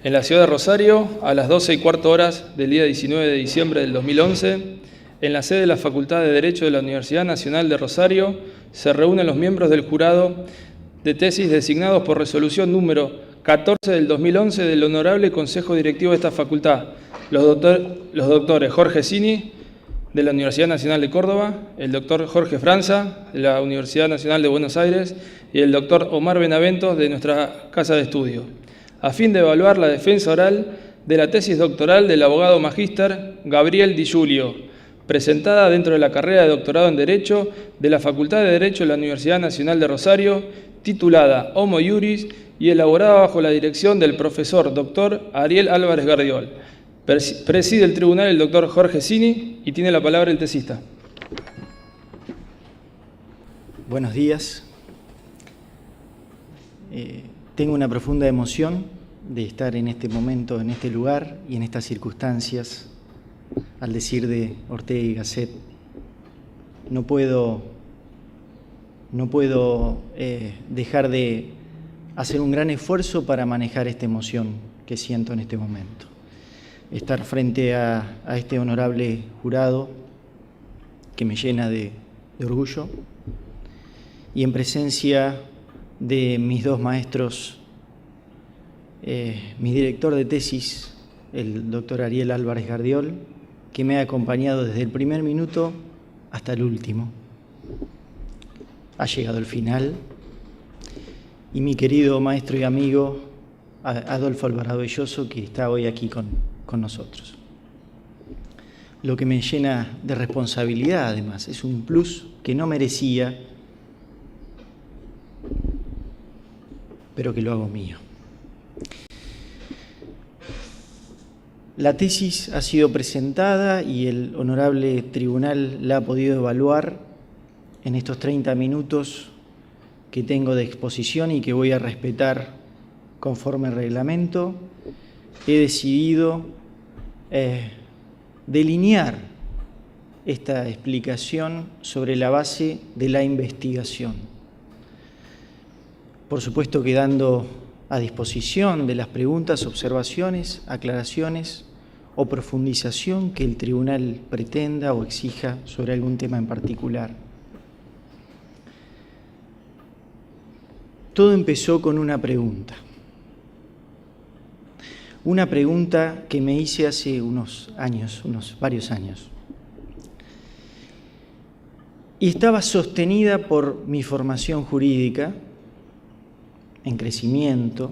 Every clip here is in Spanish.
En la ciudad de Rosario, a las 12:15 del día 19 de diciembre del 2011, en la sede de la Facultad de Derecho de la Universidad Nacional de Rosario, se reúnen los miembros del jurado de tesis designados por resolución número 14 del 2011 del Honorable Consejo Directivo de esta facultad, los doctores Jorge Cini, de la Universidad Nacional de Córdoba, el doctor Jorge Franza, de la Universidad Nacional de Buenos Aires, y el doctor Omar Benavento, de nuestra Casa de Estudio, a fin de evaluar la defensa oral de la tesis doctoral del abogado magíster Gabriel Di Giulio, presentada dentro de la carrera de doctorado en Derecho de la Facultad de Derecho de la Universidad Nacional de Rosario, titulada Homo Iuris y elaborada bajo la dirección del profesor doctor Ariel Álvarez Gardiol. Preside el tribunal el doctor Jorge Cini y tiene la palabra el tesista. Buenos días. Tengo una profunda emoción de estar en este momento, en este lugar y en estas circunstancias. Al decir de Ortega y Gasset, no puedo dejar de hacer un gran esfuerzo para manejar esta emoción que siento en este momento. Estar frente a este honorable jurado que me llena de orgullo y en presencia de mis dos maestros, mi director de tesis, el doctor Ariel Álvarez Gardiol, que me ha acompañado desde el primer minuto hasta el último. Ha llegado el final y mi querido maestro y amigo Adolfo Alvarado Belloso, que está hoy aquí con nosotros. Lo que me llena de responsabilidad, además, es un plus que no merecía, pero que lo hago mío. La tesis ha sido presentada y el honorable tribunal la ha podido evaluar en estos 30 minutos que tengo de exposición y que voy a respetar conforme al reglamento. He decidido delinear esta explicación sobre la base de la investigación. Por supuesto, quedando a disposición de las preguntas, observaciones, aclaraciones o profundización que el tribunal pretenda o exija sobre algún tema en particular. Todo empezó con una pregunta. Una pregunta que me hice hace unos varios años. Y estaba sostenida por mi formación jurídica en crecimiento,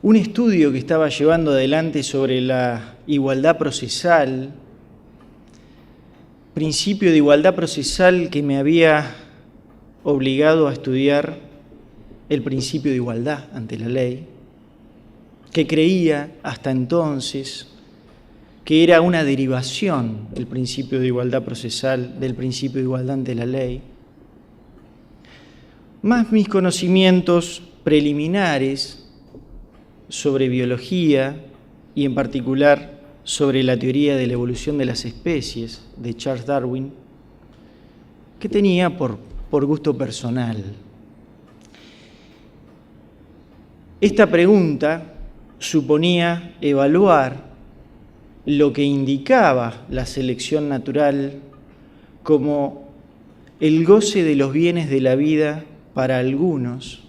un estudio que estaba llevando adelante sobre la igualdad procesal, principio de igualdad procesal que me había obligado a estudiar el principio de igualdad ante la ley, que creía hasta entonces que era una derivación el principio de igualdad procesal del principio de igualdad ante la ley, más mis conocimientos preliminares sobre biología y en particular sobre la teoría de la evolución de las especies de Charles Darwin, que tenía por gusto personal. Esta pregunta suponía evaluar lo que indicaba la selección natural como el goce de los bienes de la vida para algunos,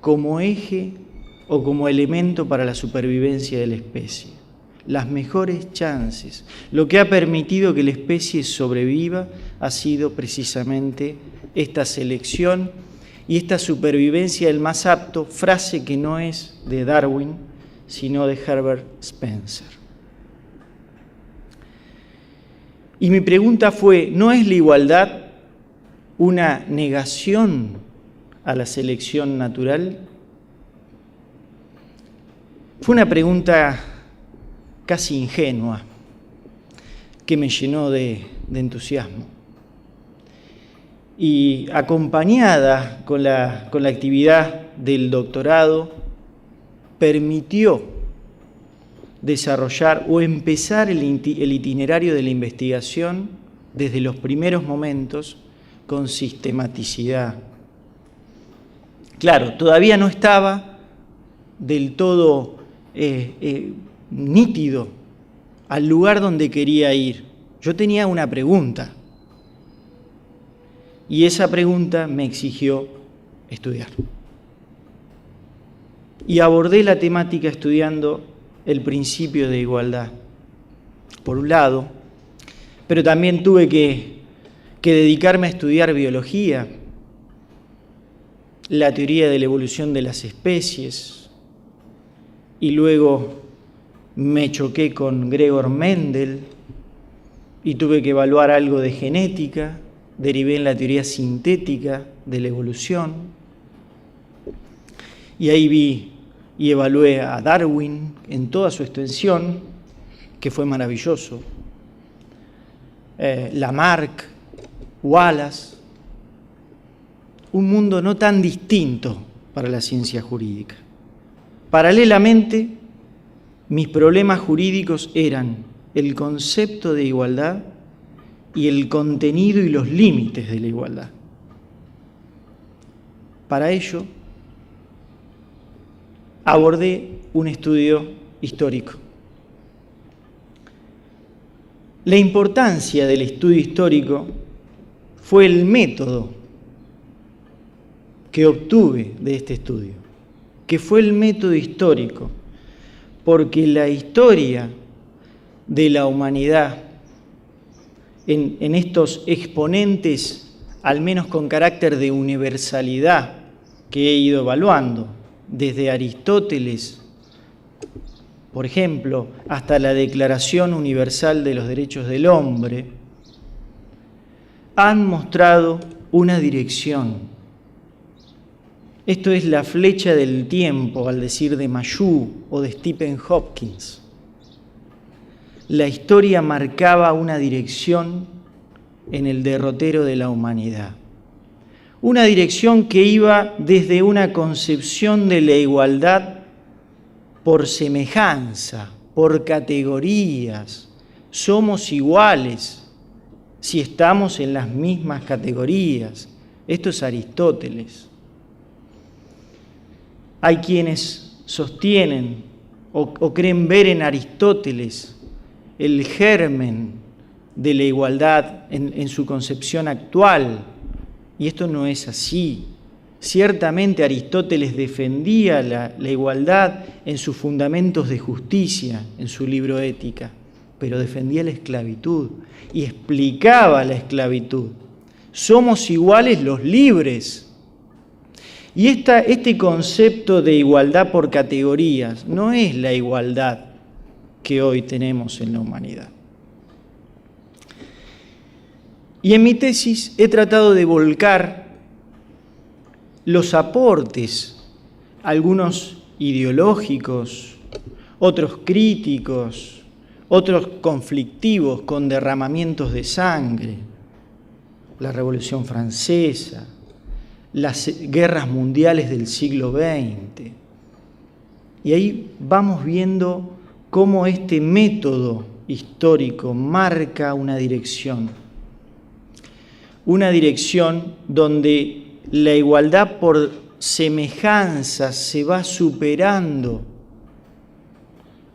como eje o como elemento para la supervivencia de la especie. Las mejores chances, lo que ha permitido que la especie sobreviva ha sido precisamente esta selección y esta supervivencia del más apto, frase que no es de Darwin, sino de Herbert Spencer. Y mi pregunta fue, ¿no es la igualdad una negación a la selección natural? Fue una pregunta casi ingenua que me llenó de entusiasmo. Y acompañada con la actividad del doctorado, permitió desarrollar o empezar el itinerario de la investigación desde los primeros momentos con sistematicidad. Claro, todavía no estaba del todo nítido al lugar donde quería ir. Yo tenía una pregunta y esa pregunta me exigió estudiar. Y abordé la temática estudiando el principio de igualdad, por un lado, pero también tuve que dedicarme a estudiar biología, la teoría de la evolución de las especies, y luego me choqué con Gregor Mendel y tuve que evaluar algo de genética, derivé en la teoría sintética de la evolución, y ahí vi y evalué a Darwin en toda su extensión, que fue maravilloso, Lamarck, Wallace, un mundo no tan distinto para la ciencia jurídica. Paralelamente, mis problemas jurídicos eran el concepto de igualdad y el contenido y los límites de la igualdad. Para ello, abordé un estudio histórico. La importancia del estudio histórico fue el método que obtuve de este estudio, que fue el método histórico, porque la historia de la humanidad en estos exponentes, al menos con carácter de universalidad, que he ido evaluando, desde Aristóteles, por ejemplo, hasta la Declaración Universal de los Derechos del Hombre, han mostrado una dirección. Esto es la flecha del tiempo, al decir de Mayou o de Stephen Hopkins. La historia marcaba una dirección en el derrotero de la humanidad. Una dirección que iba desde una concepción de la igualdad por semejanza, por categorías. Somos iguales si estamos en las mismas categorías. Esto es Aristóteles. Hay quienes sostienen o creen ver en Aristóteles el germen de la igualdad en su concepción actual, y esto no es así. Ciertamente Aristóteles defendía la igualdad en sus fundamentos de justicia, en su libro Ética, pero defendía la esclavitud y explicaba la esclavitud. Somos iguales los libres. Y este concepto de igualdad por categorías no es la igualdad que hoy tenemos en la humanidad. Y en mi tesis he tratado de volcar los aportes, algunos ideológicos, otros críticos, otros conflictivos con derramamientos de sangre, la Revolución Francesa, las guerras mundiales del siglo XX. Y ahí vamos viendo cómo este método histórico marca una dirección donde la igualdad por semejanza se va superando.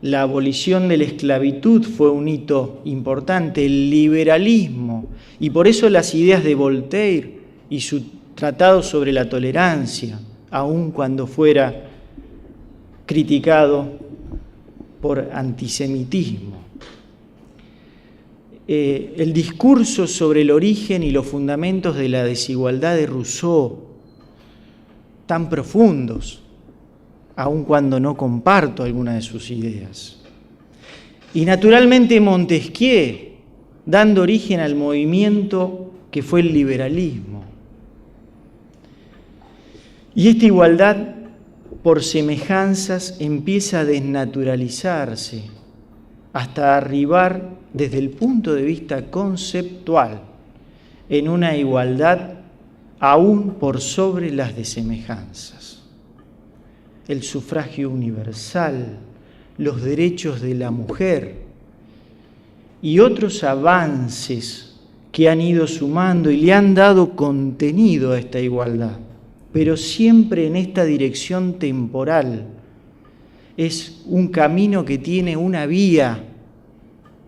La abolición de la esclavitud fue un hito importante, el liberalismo, y por eso las ideas de Voltaire y su tratado sobre la tolerancia, aun cuando fuera criticado por antisemitismo. El discurso sobre el origen y los fundamentos de la desigualdad de Rousseau, tan profundos, aun cuando no comparto alguna de sus ideas. Y naturalmente Montesquieu, dando origen al movimiento que fue el liberalismo. Y esta igualdad por semejanzas empieza a desnaturalizarse hasta arribar desde el punto de vista conceptual en una igualdad aún por sobre las desemejanzas. El sufragio universal, los derechos de la mujer y otros avances que han ido sumando y le han dado contenido a esta igualdad, pero siempre en esta dirección temporal es un camino que tiene una vía,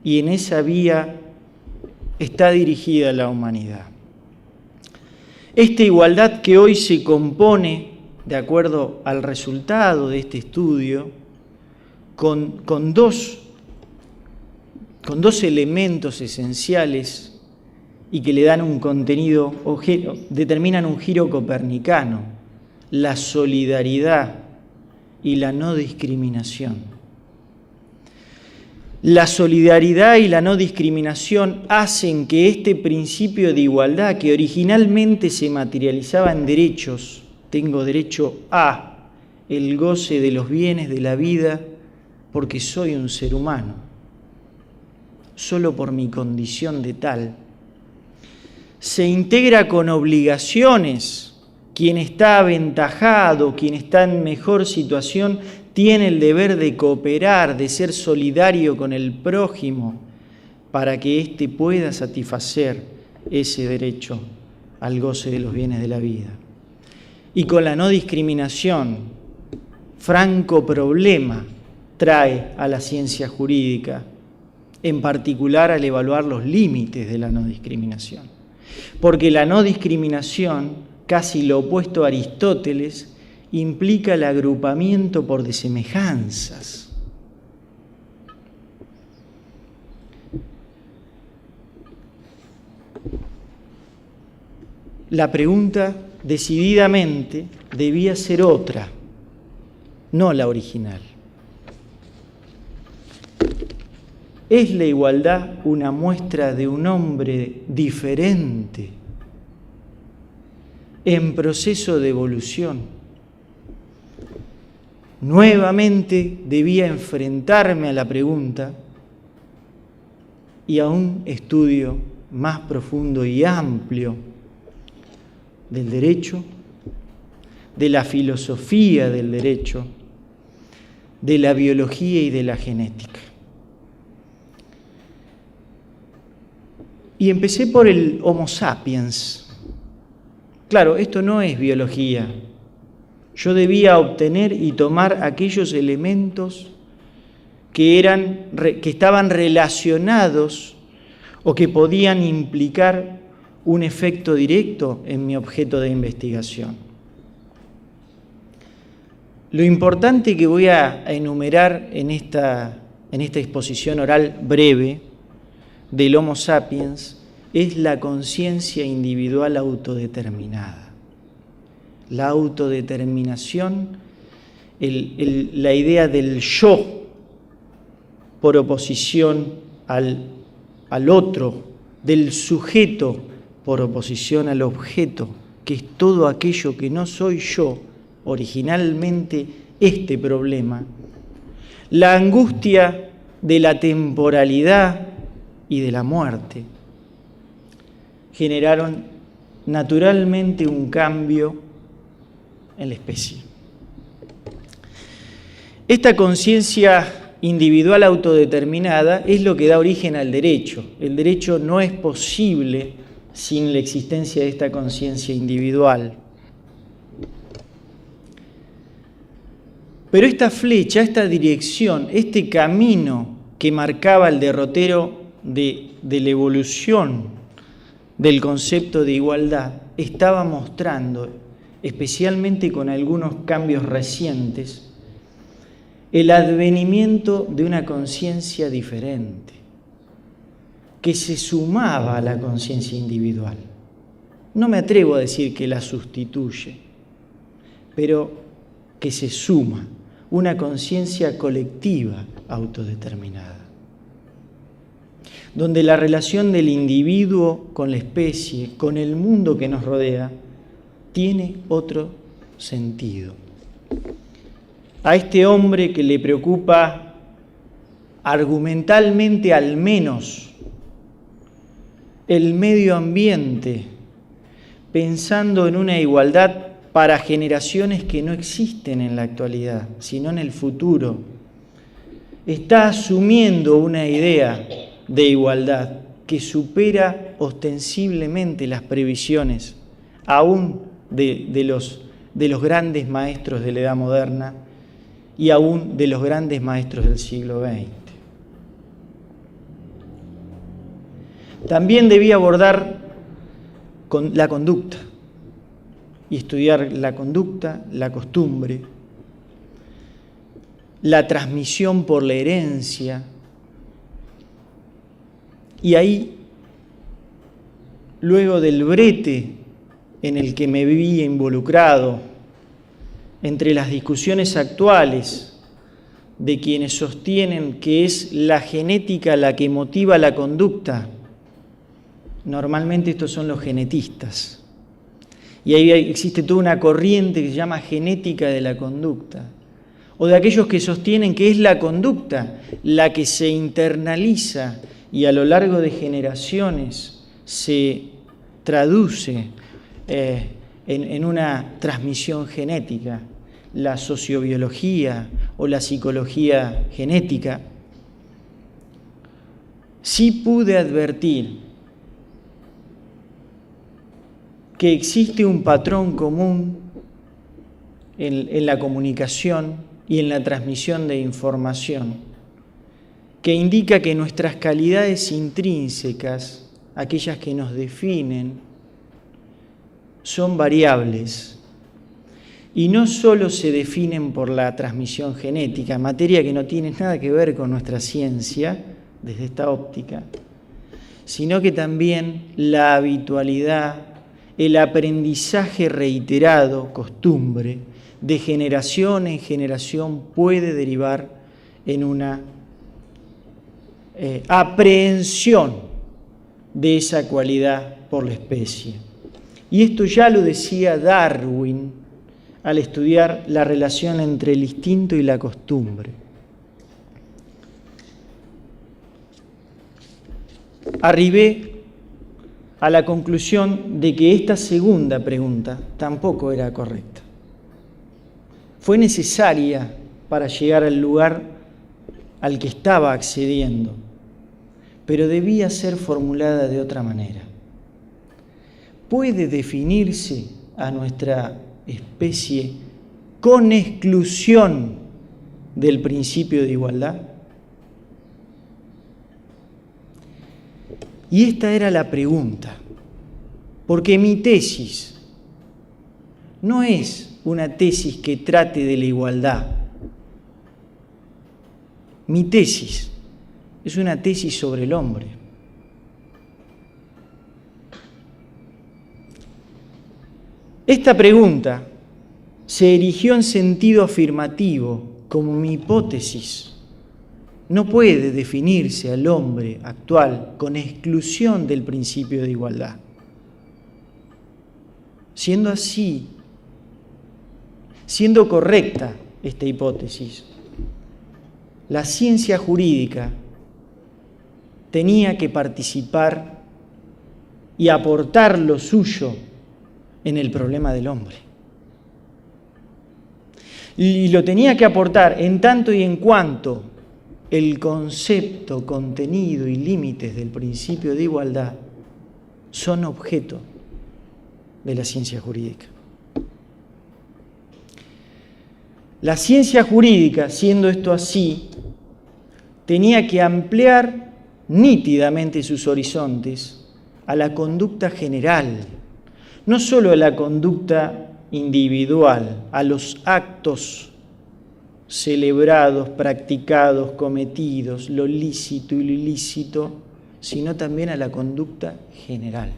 y en esa vía está dirigida la humanidad. Esta igualdad que hoy se compone, de acuerdo al resultado de este estudio, con dos elementos esenciales y que le dan un contenido, determinan un giro copernicano: la solidaridad y la no discriminación. La solidaridad y la no discriminación hacen que este principio de igualdad, que originalmente se materializaba en derechos, tengo derecho a el goce de los bienes de la vida porque soy un ser humano, solo por mi condición de tal, se integra con obligaciones. Quien está aventajado, quien está en mejor situación, tiene el deber de cooperar, de ser solidario con el prójimo para que éste pueda satisfacer ese derecho al goce de los bienes de la vida. Y con la no discriminación, franco problema trae a la ciencia jurídica, en particular al evaluar los límites de la no discriminación. Porque la no discriminación, casi lo opuesto a Aristóteles, implica el agrupamiento por desemejanzas. La pregunta decididamente debía ser otra, no la original. ¿Es la igualdad una muestra de un hombre diferente en proceso de evolución? Nuevamente debía enfrentarme a la pregunta y a un estudio más profundo y amplio del derecho, de la filosofía del derecho, de la biología y de la genética. Y empecé por el Homo sapiens. Claro, esto no es biología. Yo debía obtener y tomar aquellos elementos que estaban relacionados o que podían implicar un efecto directo en mi objeto de investigación. Lo importante que voy a enumerar en esta exposición oral breve del Homo sapiens es la conciencia individual autodeterminada. La autodeterminación, la idea del yo por oposición al otro, del sujeto por oposición al objeto, que es todo aquello que no soy yo, originalmente este problema, la angustia de la temporalidad y de la muerte, generaron naturalmente un cambio en la especie. Esta conciencia individual autodeterminada es lo que da origen al derecho. El derecho no es posible sin la existencia de esta conciencia individual. Pero esta flecha, esta dirección, este camino que marcaba el derrotero de la evolución del concepto de igualdad, estaba mostrando, especialmente con algunos cambios recientes, el advenimiento de una conciencia diferente, que se sumaba a la conciencia individual. No me atrevo a decir que la sustituye, pero que se suma, una conciencia colectiva autodeterminada, donde la relación del individuo con la especie, con el mundo que nos rodea, tiene otro sentido. A este hombre que le preocupa argumentalmente al menos el medio ambiente, pensando en una igualdad para generaciones que no existen en la actualidad, sino en el futuro, está asumiendo una idea de igualdad que supera ostensiblemente las previsiones, aún de los grandes maestros de la edad moderna, y aún de los grandes maestros del siglo XX. También debía abordar la conducta y estudiar la conducta, la costumbre, la transmisión por la herencia. Y ahí, luego del brete en el que me vi involucrado entre las discusiones actuales de quienes sostienen que es la genética la que motiva la conducta, normalmente estos son los genetistas. Y ahí existe toda una corriente que se llama genética de la conducta. O de aquellos que sostienen que es la conducta la que se internaliza y a lo largo de generaciones se traduce en una transmisión genética, la sociobiología o la psicología genética. Sí pude advertir que existe un patrón común en la comunicación y en la transmisión de información que indica que nuestras calidades intrínsecas, aquellas que nos definen, son variables y no solo se definen por la transmisión genética, materia que no tiene nada que ver con nuestra ciencia desde esta óptica, sino que también la habitualidad, el aprendizaje reiterado, costumbre, de generación en generación puede derivar en una aprehensión de esa cualidad por la especie. Y esto ya lo decía Darwin al estudiar la relación entre el instinto y la costumbre. Arribé a la conclusión de que esta segunda pregunta tampoco era correcta. Fue necesaria para llegar al lugar al que estaba accediendo, pero debía ser formulada de otra manera. ¿Puede definirse a nuestra especie con exclusión del principio de igualdad? Y esta era la pregunta, porque mi tesis no es una tesis que trate de la igualdad. Mi tesis es una tesis sobre el hombre. Esta pregunta se erigió en sentido afirmativo como mi hipótesis. No puede definirse al hombre actual con exclusión del principio de igualdad. Siendo así, siendo correcta esta hipótesis, la ciencia jurídica tenía que participar y aportar lo suyo en el problema del hombre. Y lo tenía que aportar en tanto y en cuanto el concepto, contenido y límites del principio de igualdad son objeto de la ciencia jurídica. La ciencia jurídica, siendo esto así, tenía que ampliar nítidamente sus horizontes a la conducta general, no solo a la conducta individual, a los actos celebrados, practicados, cometidos, lo lícito y lo ilícito, sino también a la conducta general.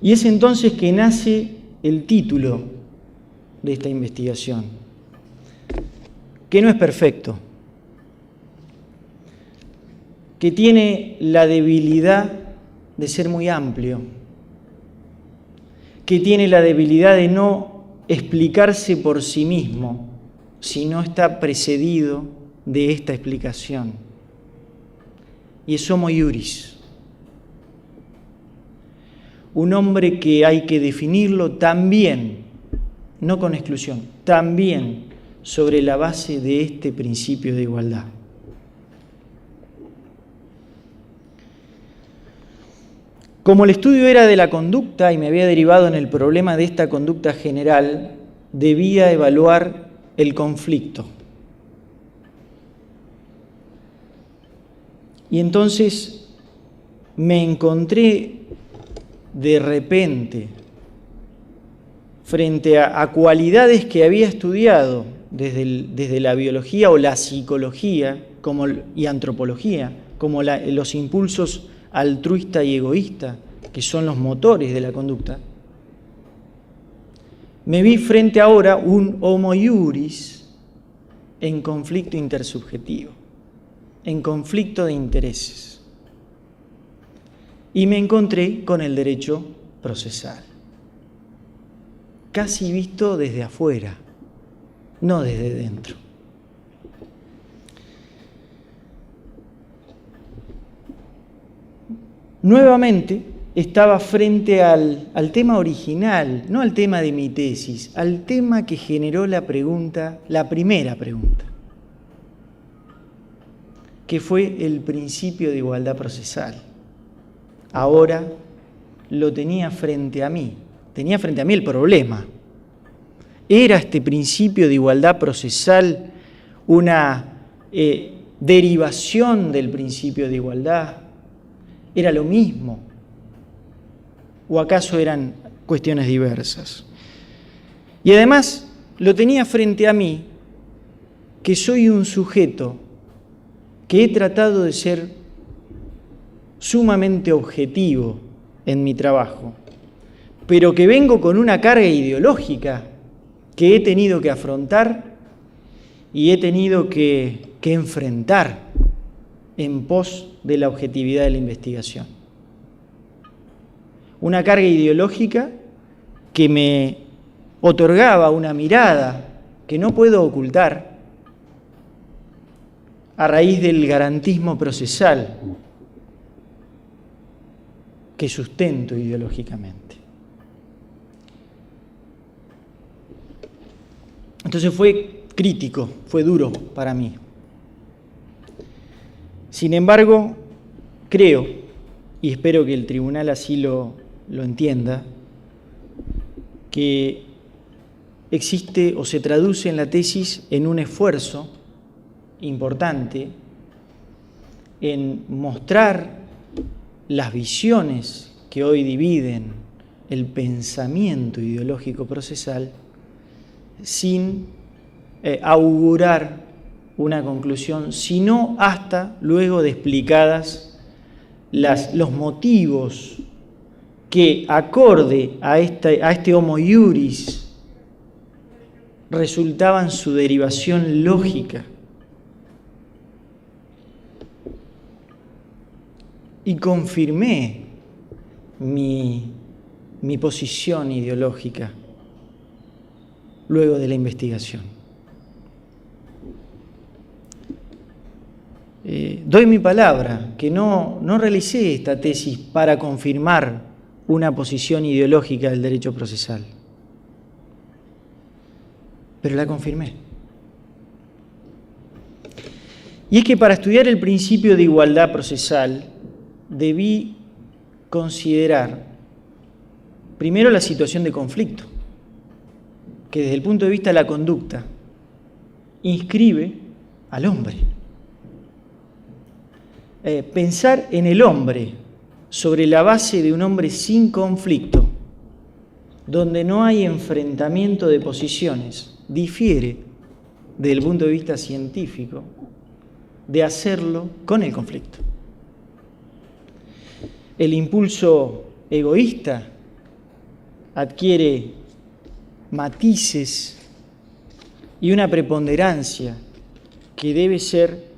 Y es entonces que nace el título de esta investigación, que no es perfecto, que tiene la debilidad de ser muy amplio, que tiene la debilidad de no explicarse por sí mismo, si no está precedido de esta explicación. Y es homo iuris, un hombre que hay que definirlo también, no con exclusión, también sobre la base de este principio de igualdad. Como el estudio era de la conducta y me había derivado en el problema de esta conducta general, debía evaluar el conflicto. Y entonces me encontré de repente frente a cualidades que había estudiado desde la biología o la psicología y antropología, como los impulsos altruista y egoísta, que son los motores de la conducta. Me vi frente ahora un homo iuris en conflicto intersubjetivo, en conflicto de intereses. Y me encontré con el derecho procesal, casi visto desde afuera, no desde dentro. Nuevamente estaba frente al tema original, no al tema de mi tesis, al tema que generó la primera pregunta, que fue el principio de igualdad procesal. Ahora lo tenía frente a mí el problema. ¿Era este principio de igualdad procesal una derivación del principio de igualdad? ¿Era lo mismo? ¿O acaso eran cuestiones diversas? Y además lo tenía frente a mí, que soy un sujeto que he tratado de ser sumamente objetivo en mi trabajo, pero que vengo con una carga ideológica que he tenido que afrontar y he tenido que enfrentar en pos de la objetividad de la investigación. Una carga ideológica que me otorgaba una mirada que no puedo ocultar a raíz del garantismo procesal que sustento ideológicamente. Entonces fue crítico, fue duro para mí. Sin embargo, creo, y espero que el tribunal así lo entienda, que existe o se traduce en la tesis en un esfuerzo importante en mostrar las visiones que hoy dividen el pensamiento ideológico procesal sin augurar una conclusión, sino hasta luego de explicadas los motivos que, acorde a este homo iuris, resultaban su derivación lógica. Y confirmé mi posición ideológica luego de la investigación. Doy mi palabra que no realicé esta tesis para confirmar una posición ideológica del derecho procesal, pero la confirmé. Y es que para estudiar el principio de igualdad procesal debí considerar primero la situación de conflicto, que desde el punto de vista de la conducta inscribe al hombre. Pensar en el hombre sobre la base de un hombre sin conflicto, donde no hay enfrentamiento de posiciones, difiere desde el punto de vista científico de hacerlo con el conflicto. El impulso egoísta adquiere matices y una preponderancia que debe ser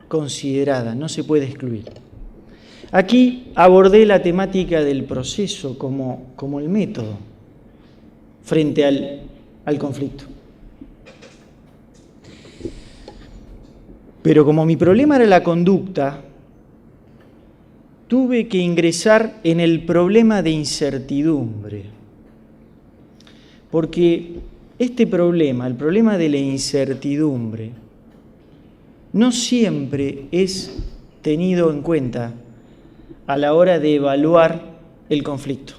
considerada, no se puede excluir. Aquí abordé la temática del proceso como el método frente al conflicto. Pero como mi problema era la conducta, tuve que ingresar en el problema de incertidumbre, porque este problema, el problema de la incertidumbre, no siempre es tenido en cuenta a la hora de evaluar el conflicto.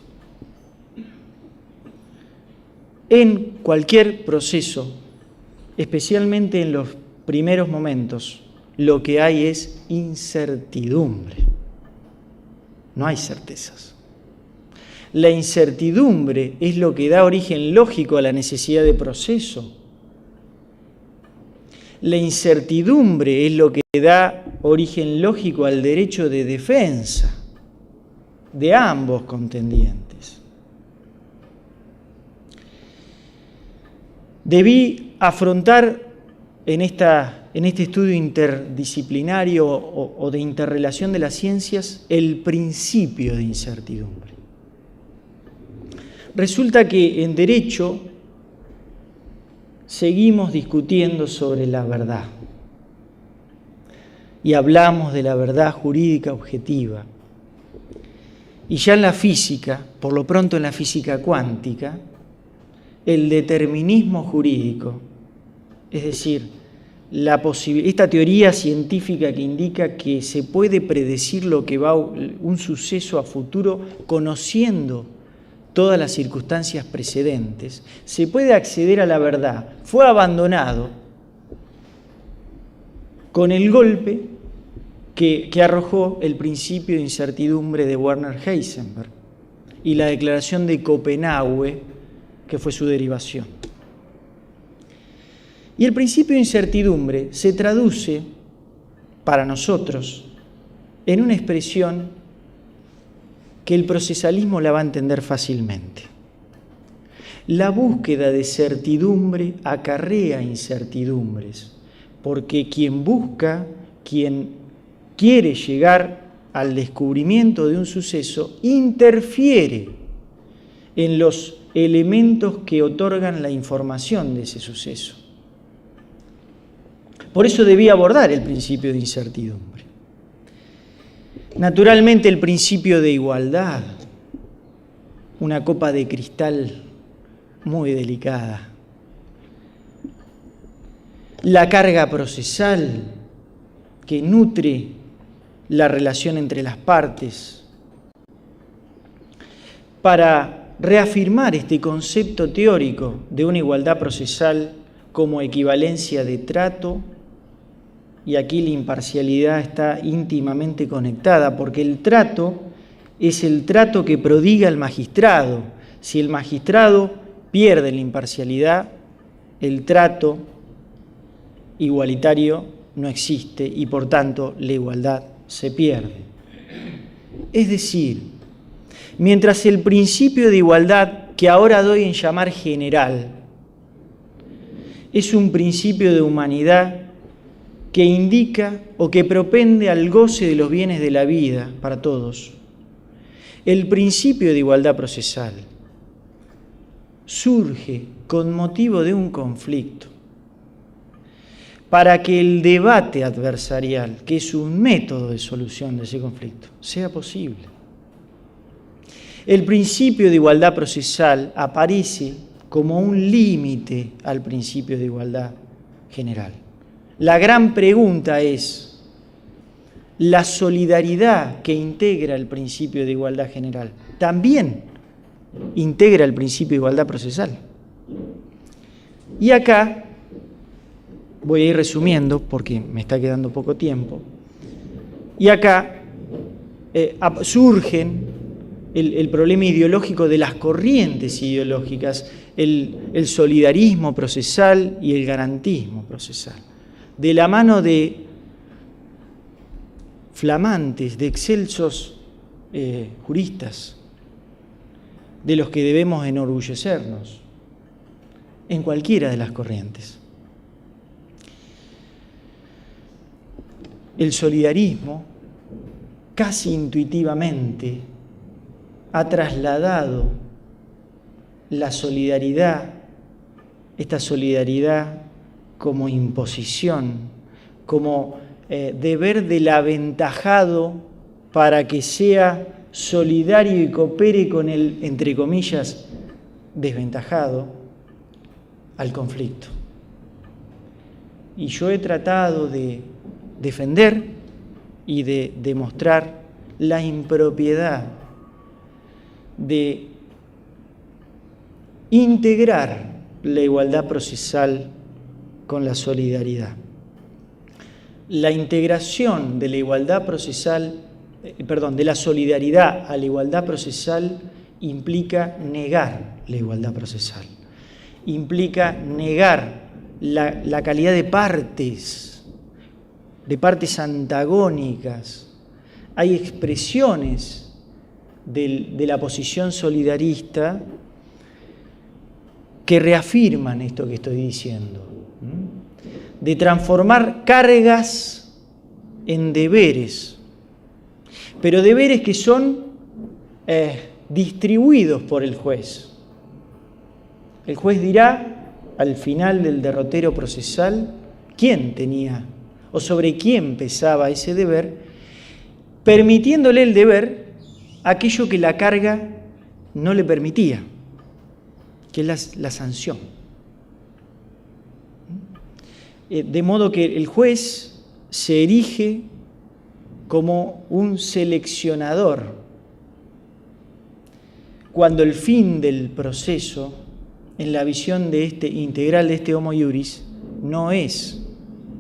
En cualquier proceso especialmente en los primeros momentos, lo que hay es incertidumbre. No hay certezas. La incertidumbre es lo que da origen lógico a la necesidad de proceso. La incertidumbre es lo que da origen lógico al derecho de defensa de ambos contendientes. Debí afrontar en este estudio interdisciplinario o de interrelación de las ciencias el principio de incertidumbre. Resulta que en derecho seguimos discutiendo sobre la verdad y hablamos de la verdad jurídica objetiva. Y ya en la física, por lo pronto en la física cuántica, el determinismo jurídico, es decir, esta teoría científica que indica que se puede predecir lo que va un suceso a futuro conociendo todas las circunstancias precedentes, se puede acceder a la verdad, fue abandonado con el golpe que arrojó el principio de incertidumbre de Werner Heisenberg y la declaración de Copenhague, que fue su derivación. Y el principio de incertidumbre se traduce para nosotros en una expresión que el procesalismo la va a entender fácilmente. La búsqueda de certidumbre acarrea incertidumbres, porque quien busca, quien quiere llegar al descubrimiento de un suceso, interfiere en los elementos que otorgan la información de ese suceso. Por eso debía abordar el principio de incertidumbre. Naturalmente el principio de igualdad, una copa de cristal muy delicada. La carga procesal que nutre la relación entre las partes. Para reafirmar este concepto teórico de una igualdad procesal como equivalencia de trato, y aquí la imparcialidad está íntimamente conectada, porque el trato es el trato que prodiga el magistrado. Si el magistrado pierde la imparcialidad, el trato igualitario no existe y por tanto la igualdad se pierde. Es decir, mientras el principio de igualdad, que ahora doy en llamar general, es un principio de humanidad que indica o que propende al goce de los bienes de la vida para todos, el principio de igualdad procesal surge con motivo de un conflicto para que el debate adversarial, que es un método de solución de ese conflicto, sea posible. El principio de igualdad procesal aparece como un límite al principio de igualdad general. La gran pregunta es, ¿la solidaridad que integra el principio de igualdad general también integra el principio de igualdad procesal? Y acá voy a ir resumiendo porque me está quedando poco tiempo. Y acá surgen el problema ideológico de las corrientes ideológicas, el solidarismo procesal y el garantismo procesal. De la mano de flamantes, de excelsos juristas, de los que debemos enorgullecernos, en cualquiera de las corrientes. El solidarismo, casi intuitivamente, ha trasladado la solidaridad, esta solidaridad como imposición, como deber del aventajado para que sea solidario y coopere con el, entre comillas, desventajado, al conflicto. Y yo he tratado de defender y de demostrar la impropiedad de integrar la igualdad procesal con la solidaridad. La integración de la igualdad procesal, de la solidaridad a la igualdad procesal implica negar la igualdad procesal, implica negar la calidad de partes antagónicas. Hay expresiones de la posición solidarista que reafirman esto que estoy diciendo, de transformar cargas en deberes, pero deberes que son distribuidos por el juez. El juez dirá al final del derrotero procesal quién tenía o sobre quién pesaba ese deber, permitiéndole el deber aquello que la carga no le permitía, que es la sanción. De modo que el juez se erige como un seleccionador, cuando el fin del proceso, en la visión integral de este Homo Iuris, no es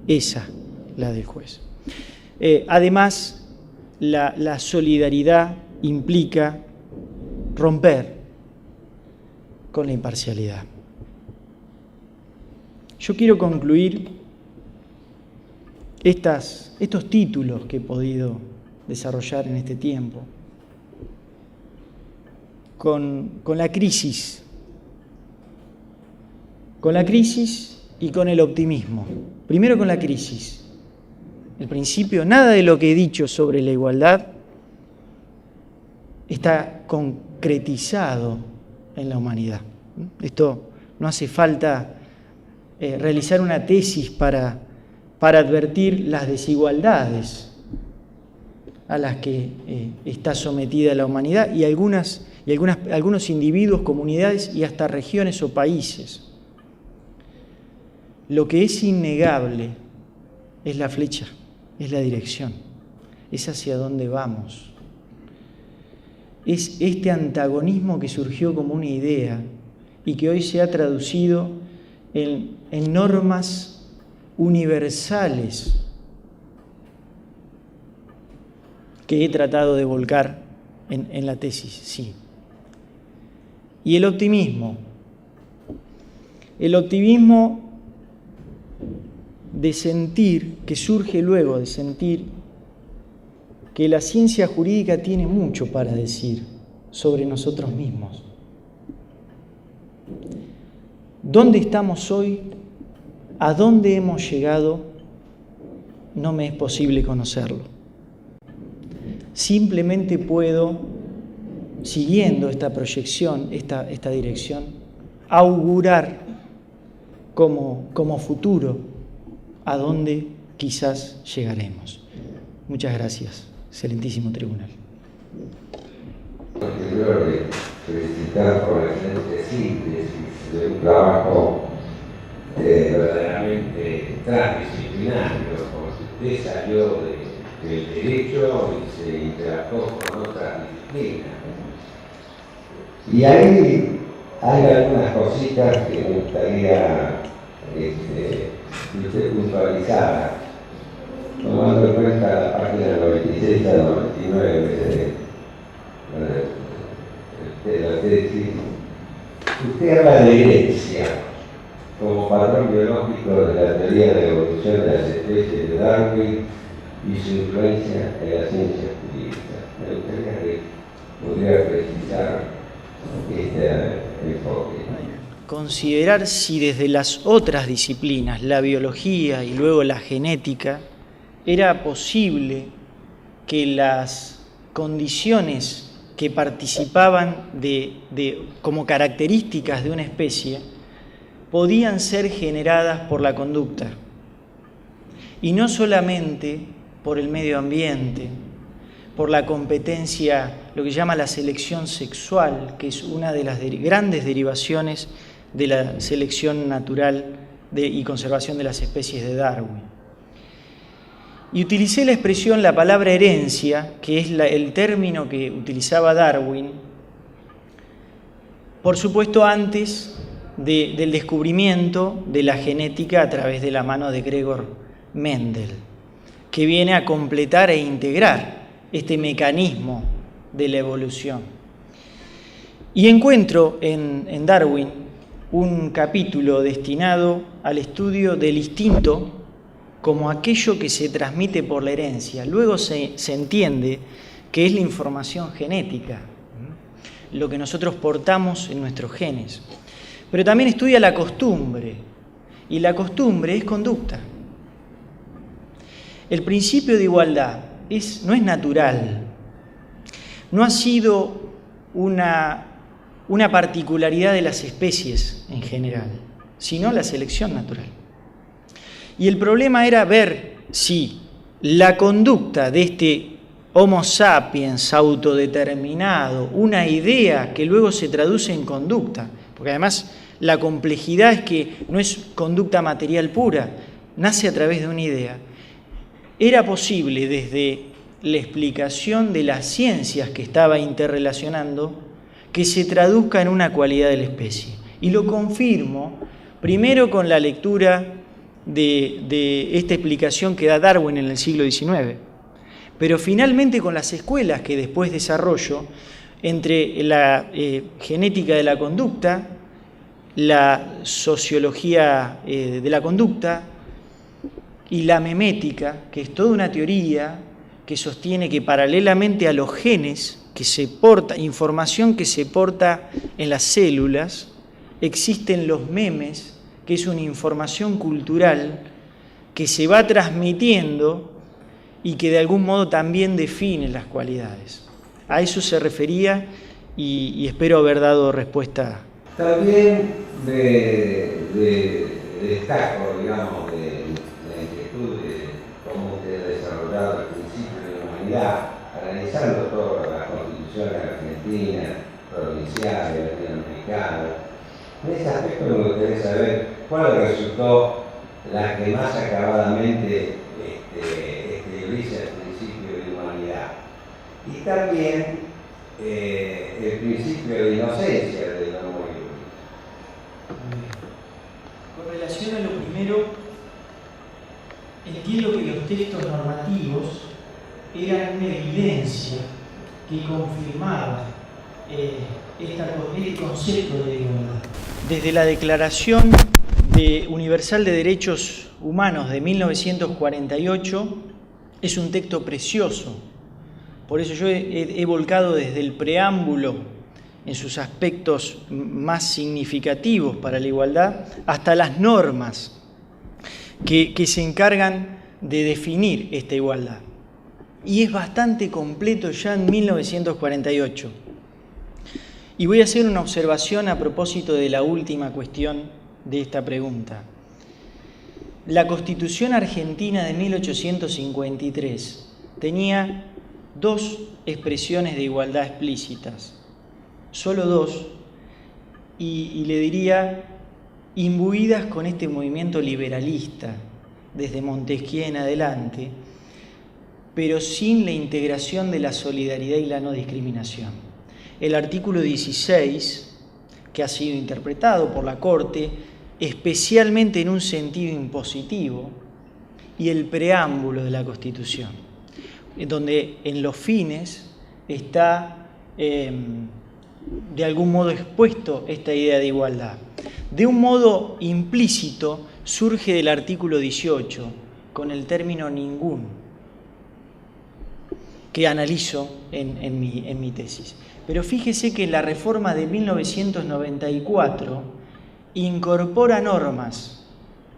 esa la del juez. Además, la solidaridad implica romper con la imparcialidad. Yo quiero concluir estos títulos que he podido desarrollar en este tiempo con la crisis y con el optimismo. Primero con la crisis. El principio, nada de lo que he dicho sobre la igualdad está concretizado en la humanidad. Esto no hace falta realizar una tesis para advertir las desigualdades a las que está sometida la humanidad y algunos individuos, comunidades y hasta regiones o países. Lo que es innegable es la flecha, es la dirección, es hacia dónde vamos. Es este antagonismo que surgió como una idea y que hoy se ha traducido en normas universales que he tratado de volcar en la tesis, sí. Y el optimismo de sentir, que surge luego de sentir que la ciencia jurídica tiene mucho para decir sobre nosotros mismos. ¿Dónde estamos hoy? ¿A dónde hemos llegado? No me es posible conocerlo. Simplemente puedo, siguiendo esta proyección, esta dirección, augurar como futuro a dónde quizás llegaremos. Muchas gracias, excelentísimo tribunal. Quiero felicitar por la excelente síntesis de un trabajo verdaderamente transdisciplinario, porque usted salió del derecho y se interactuó con otras disciplinas. Y ahí hay algunas cositas que me gustaría que usted puntualizara, tomando en cuenta la página 96 a 99 de la tesis. Usted habla de herencia como patrón biológico de la teoría de la evolución de las especies de Darwin y su influencia en la ciencia jurídica. Me gustaría que pudiera precisar este enfoque. Considerar si desde las otras disciplinas, la biología y luego la genética, era posible que las condiciones que participaban como características de una especie podían ser generadas por la conducta y no solamente por el medio ambiente, por la competencia, lo que llama la selección sexual, que es una de las grandes derivaciones de la selección natural y conservación de las especies de Darwin. Y utilicé la palabra herencia, que es el término que utilizaba Darwin, por supuesto antes del descubrimiento de la genética a través de la mano de Gregor Mendel, que viene a completar e integrar este mecanismo de la evolución. Y encuentro en Darwin un capítulo destinado al estudio del instinto como aquello que se transmite por la herencia. Luego se entiende que es la información genética, lo que nosotros portamos en nuestros genes. Pero también estudia la costumbre, y la costumbre es conducta. El principio de igualdad no es natural, no ha sido una particularidad de las especies en general, sino la selección natural. Y el problema era ver si la conducta de este Homo sapiens autodeterminado, una idea que luego se traduce en conducta, porque además la complejidad es que no es conducta material pura, nace a través de una idea. Era posible desde la explicación de las ciencias que estaba interrelacionando que se traduzca en una cualidad de la especie. Y lo confirmo primero con la lectura de esta explicación que da Darwin en el siglo XIX, pero finalmente con las escuelas que después desarrollo entre la genética de la conducta, la sociología de la conducta y la memética, que es toda una teoría que sostiene que paralelamente a los genes, información que se porta en las células, existen los memes, que es una información cultural que se va transmitiendo y que de algún modo también define las cualidades. A eso se refería y espero haber dado respuesta. También destaco, digamos, de la inquietud de cómo usted ha desarrollado el principio de la humanidad, analizando todas las constituciones argentinas, provinciales, latinoamericanas. En ese aspecto me gustaría saber cuál resultó la que más acabadamente exterioriza el principio de humanidad. Y también el principio de inocencia del Homo iuris. Con relación a lo primero, entiendo que los textos normativos eran una evidencia que confirmaba este concepto de igualdad. Desde la Declaración Universal de Derechos Humanos de 1948 es un texto precioso. Por eso yo he volcado desde el preámbulo en sus aspectos más significativos para la igualdad hasta las normas que se encargan de definir esta igualdad. Y es bastante completo ya en 1948. Y voy a hacer una observación a propósito de la última cuestión de esta pregunta. La Constitución Argentina de 1853 tenía 2 expresiones de igualdad explícitas, solo 2, y le diría imbuidas con este movimiento liberalista desde Montesquieu en adelante, pero sin la integración de la solidaridad y la no discriminación. El artículo 16, que ha sido interpretado por la Corte, especialmente en un sentido impositivo, y el preámbulo de la Constitución, donde en los fines está de algún modo expuesto esta idea de igualdad. De un modo implícito surge del artículo 18, con el término ningún, que analizo en mi tesis. Pero fíjese que la reforma de 1994 incorpora normas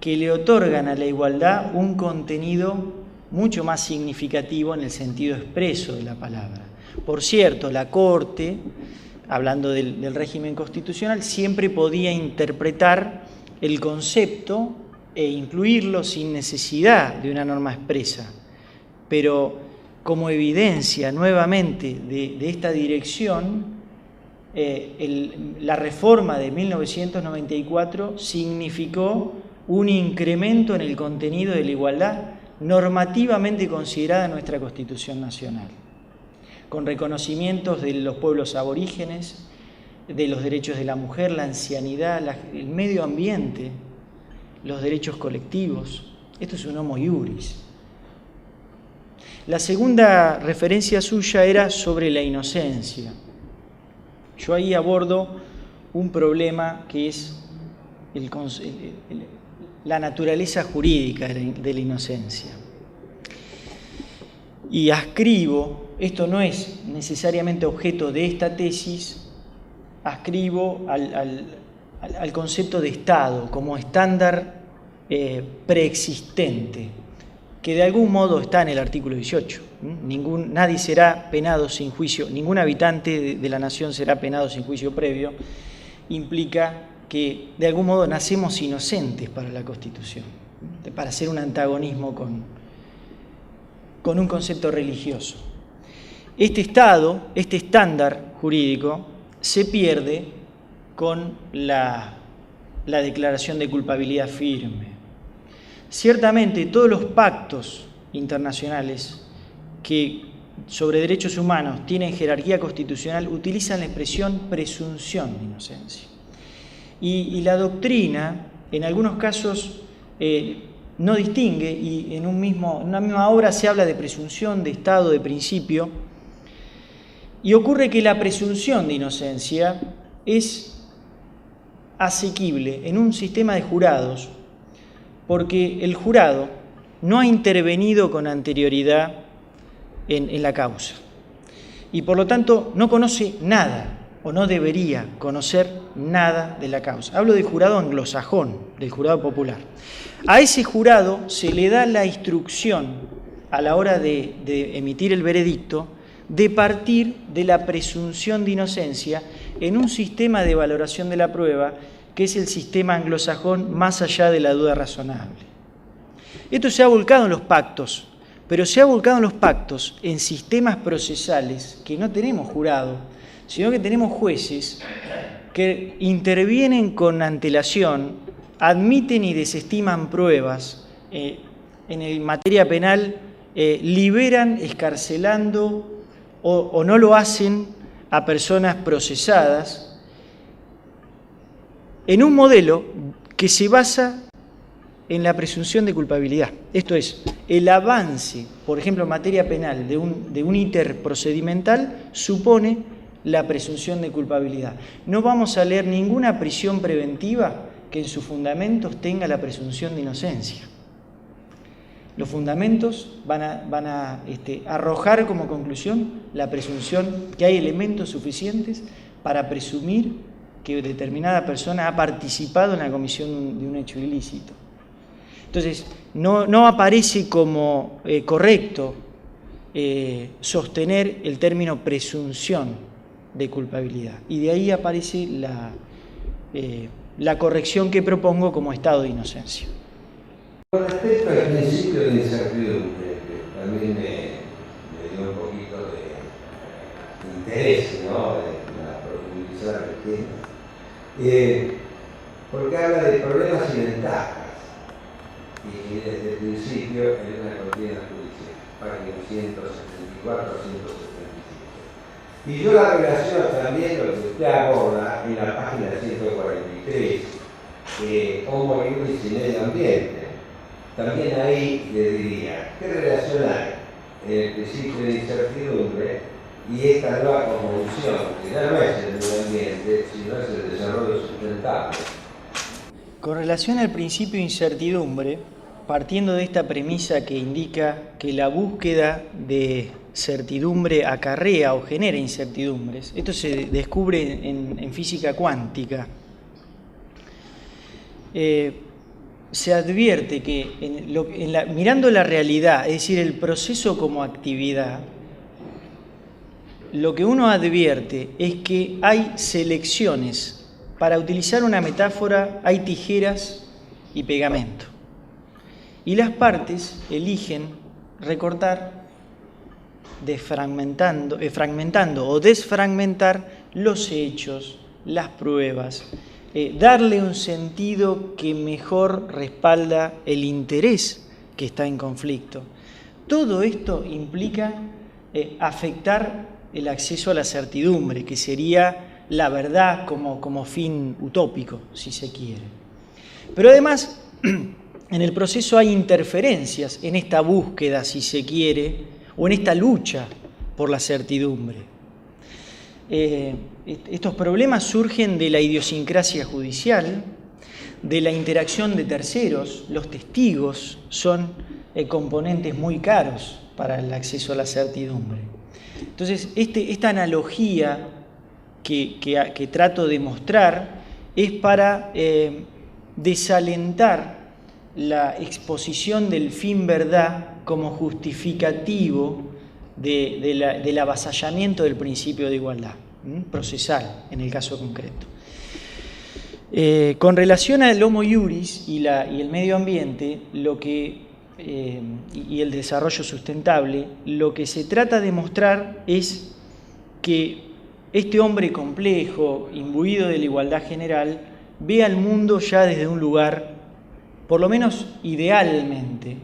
que le otorgan a la igualdad un contenido mucho más significativo en el sentido expreso de la palabra. Por cierto, la Corte, hablando del régimen constitucional, siempre podía interpretar el concepto e incluirlo sin necesidad de una norma expresa, pero como evidencia nuevamente de esta dirección, la reforma de 1994 significó un incremento en el contenido de la igualdad normativamente considerada en nuestra Constitución Nacional, con reconocimientos de los pueblos aborígenes, de los derechos de la mujer, la ancianidad, el medio ambiente, los derechos colectivos. Esto es un homo iuris. La segunda referencia suya era sobre la inocencia. Yo ahí abordo un problema que es la naturaleza jurídica de la inocencia. Y ascribo, esto no es necesariamente objeto de esta tesis, ascribo al concepto de Estado como estándar preexistente, que de algún modo está en el artículo 18. Nadie será penado sin juicio, ningún habitante de la nación será penado sin juicio previo, implica que de algún modo nacemos inocentes para la Constitución, para hacer un antagonismo con un concepto religioso. Este Estado, este estándar jurídico, se pierde con la declaración de culpabilidad firme. Ciertamente todos los pactos internacionales que sobre derechos humanos tienen jerarquía constitucional utilizan la expresión presunción de inocencia. Y la doctrina, en algunos casos, no distingue, y en una misma obra se habla de presunción, de estado, de principio, y ocurre que la presunción de inocencia es asequible en un sistema de jurados, porque el jurado no ha intervenido con anterioridad en la causa, y por lo tanto no conoce nada, o no debería conocer nada de la causa. Hablo del jurado anglosajón, del jurado popular. A ese jurado se le da la instrucción a la hora de emitir el veredicto de partir de la presunción de inocencia en un sistema de valoración de la prueba que es el sistema anglosajón más allá de la duda razonable. Esto se ha volcado en los pactos, pero se ha volcado en los pactos en sistemas procesales que no tenemos jurado, sino que tenemos jueces que intervienen con antelación, admiten y desestiman pruebas, en materia penal liberan excarcelando o no lo hacen a personas procesadas, en un modelo que se basa en la presunción de culpabilidad. Esto es, el avance, por ejemplo, en materia penal de un íter procedimental supone la presunción de culpabilidad. No vamos a leer ninguna prisión preventiva que en sus fundamentos tenga la presunción de inocencia. Los fundamentos van a arrojar como conclusión la presunción que hay elementos suficientes para presumir que determinada persona ha participado en la comisión de un hecho ilícito. Entonces, no aparece como correcto sostener el término presunción de culpabilidad. Y de ahí aparece la corrección que propongo como estado de inocencia. Con respecto al principio de incertidumbre, que también me dio un poquito de interés, ¿no?, de profundizar el tema, porque habla de problemas y ventajas, y desde el principio en una contienda judicial, página 174 a 177. Y yo la relaciono también con lo que usted aborda en la página 143, homo iuris y medio ambiente. También ahí le diría, ¿qué relación hay en el principio de incertidumbre y esta nueva convolución, que ya no es el medio ambiente, sino es el desarrollo sustentable? Con relación al principio de incertidumbre, partiendo de esta premisa que indica que la búsqueda de certidumbre acarrea o genera incertidumbres, esto se descubre en física cuántica, se advierte que mirando la realidad, es decir, el proceso como actividad, lo que uno advierte es que hay selecciones. Para utilizar una metáfora, hay tijeras y pegamento. Y las partes eligen recortar, fragmentando o desfragmentar los hechos, las pruebas, darle un sentido que mejor respalda el interés que está en conflicto. Todo esto implica afectar el acceso a la certidumbre, que sería la verdad como fin utópico, si se quiere. Pero además, en el proceso hay interferencias en esta búsqueda, si se quiere, o en esta lucha por la certidumbre. Estos problemas surgen de la idiosincrasia judicial, de la interacción de terceros. Los testigos son componentes muy caros para el acceso a la certidumbre. Entonces, esta analogía que trato de mostrar es para desalentar la exposición del fin verdad como justificativo del avasallamiento del principio de igualdad procesal, en el caso concreto. Con relación al homo iuris y el medio ambiente y el desarrollo sustentable, lo que se trata de mostrar es que este hombre complejo, imbuido de la igualdad general, ve al mundo ya desde un lugar, por lo menos idealmente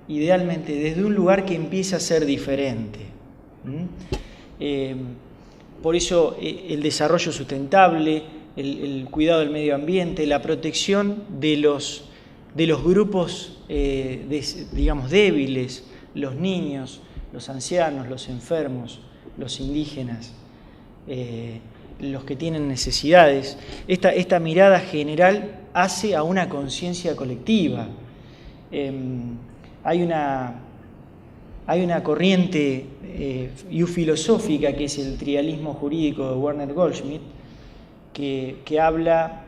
desde un lugar que empieza a ser diferente. Por eso el desarrollo sustentable, el cuidado del medio ambiente, la protección de los grupos, digamos, débiles, los niños, los ancianos, los enfermos, los indígenas, los que tienen necesidades. Esta mirada general hace a una conciencia colectiva. Hay una corriente filosófica que es el trialismo jurídico de Werner Goldschmidt, que habla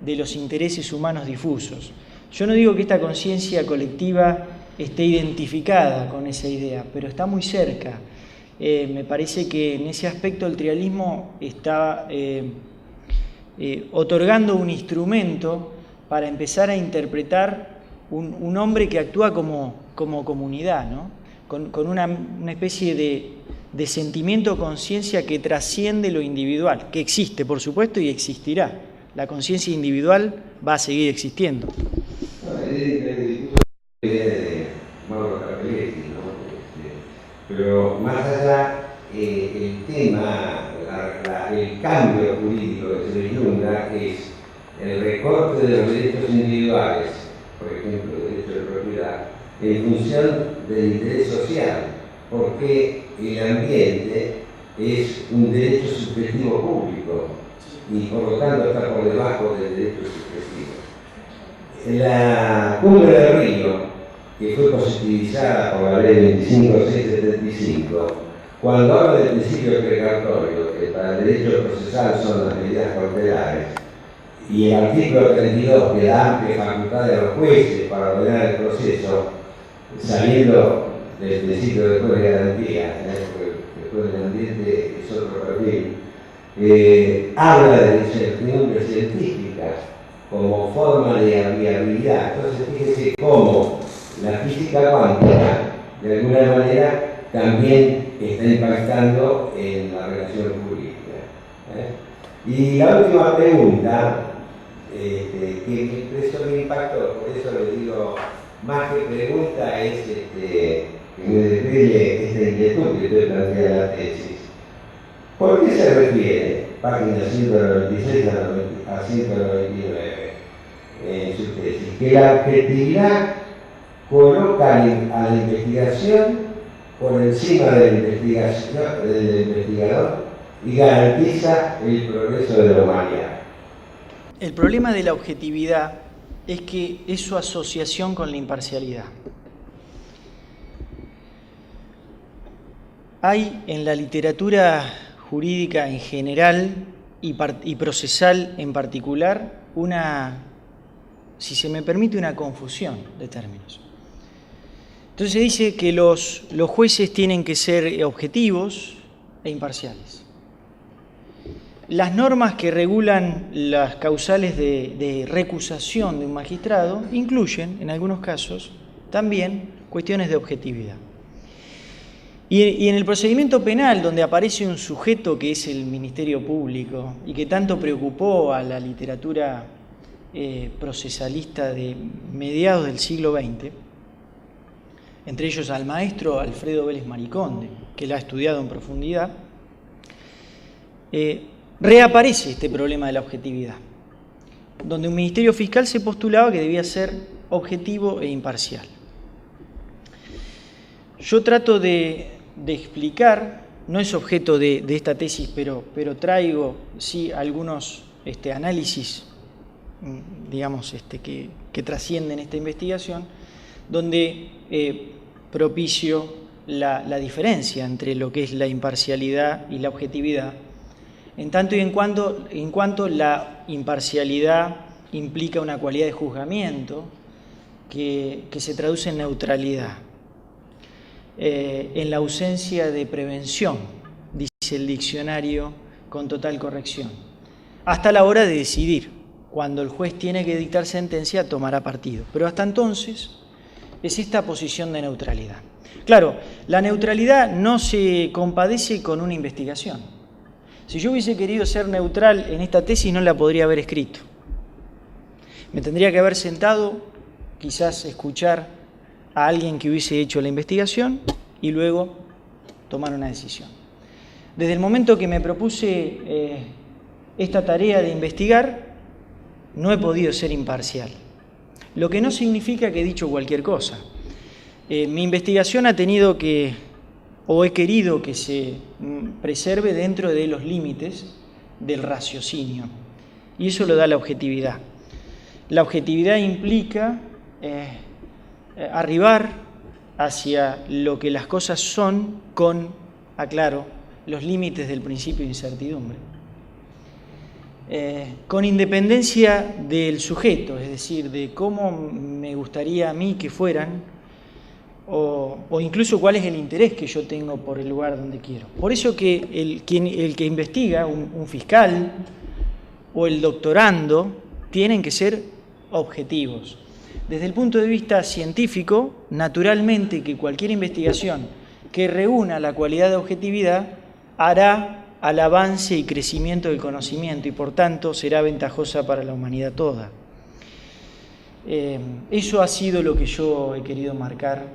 de los intereses humanos difusos. Yo no digo que esta conciencia colectiva esté identificada con esa idea, pero está muy cerca. Me parece que en ese aspecto el trialismo está otorgando un instrumento para empezar a interpretar un hombre que actúa como comunidad, ¿no? Con una especie de sentimiento o conciencia que trasciende lo individual, que existe, por supuesto, y existirá. La conciencia individual va a seguir existiendo. Pero más allá, el tema, el cambio jurídico que se vislumbra es el recorte de los derechos individuales, por ejemplo, el derecho de propiedad, en función del interés social, porque el ambiente es un derecho subjetivo público y por lo tanto está por debajo del derecho subjetivo. La Cumbre de Río, que fue positivizada por la ley 25.675, cuando habla del principio precautorio, que para el derecho procesal son las medidas cautelares, y el artículo 32 que da amplia facultad a los jueces para ordenar el proceso, saliendo del principio de juego de garantía, después del ambiente es otro perfil, habla de incertidumbre científica como forma de viabilidad. Entonces, fíjese cómo la física cuántica, de alguna manera, también está impactando en la relación jurídica. Y la última pregunta, que expresó mi impacto, por eso le digo, más que pregunta, es que me desvele esta inquietud que usted plantea en la tesis. ¿Por qué se refiere, página 196 a 199, en su tesis, que la objetividad coloca a la investigación por encima de la investigación del investigador y garantiza el progreso de la humanidad? El problema de la objetividad es que es su asociación con la imparcialidad. Hay en la literatura jurídica en general y procesal en particular si se me permite, una confusión de términos. Entonces se dice que los jueces tienen que ser objetivos e imparciales. Las normas que regulan las causales de recusación de un magistrado incluyen, en algunos casos, también cuestiones de objetividad. Y en el procedimiento penal, donde aparece un sujeto que es el Ministerio Público y que tanto preocupó a la literatura procesalista de mediados del siglo XX, entre ellos al maestro Alfredo Vélez Mariconde, que la ha estudiado en profundidad, reaparece este problema de la objetividad, donde un ministerio fiscal se postulaba que debía ser objetivo e imparcial. Yo trato de explicar, no es objeto de esta tesis, pero traigo sí algunos análisis, digamos, que trascienden esta investigación, donde propicio la diferencia entre lo que es la imparcialidad y la objetividad, en tanto y en cuanto la imparcialidad implica una cualidad de juzgamiento que se traduce en neutralidad, en la ausencia de prevención, dice el diccionario con total corrección, hasta la hora de decidir. Cuando el juez tiene que dictar sentencia, tomará partido. Pero hasta entonces es esta posición de neutralidad. Claro, la neutralidad no se compadece con una investigación. Si yo hubiese querido ser neutral en esta tesis, no la podría haber escrito. Me tendría que haber sentado, quizás escuchar a alguien que hubiese hecho la investigación y luego tomar una decisión. Desde el momento que me propuse esta tarea de investigar, no he podido ser imparcial, lo que no significa que he dicho cualquier cosa. Mi investigación ha tenido que, o he querido que se preserve dentro de los límites del raciocinio, y eso lo da la objetividad. La objetividad implica arribar hacia lo que las cosas son con, aclaro, los límites del principio de incertidumbre. Con independencia del sujeto, es decir, de cómo me gustaría a mí que fueran, o incluso cuál es el interés que yo tengo por el lugar donde quiero. Por eso que el que investiga, un fiscal o el doctorando, tienen que ser objetivos. Desde el punto de vista científico, naturalmente que cualquier investigación que reúna la cualidad de objetividad hará al avance y crecimiento del conocimiento y por tanto será ventajosa para la humanidad toda. Eso ha sido lo que yo he querido marcar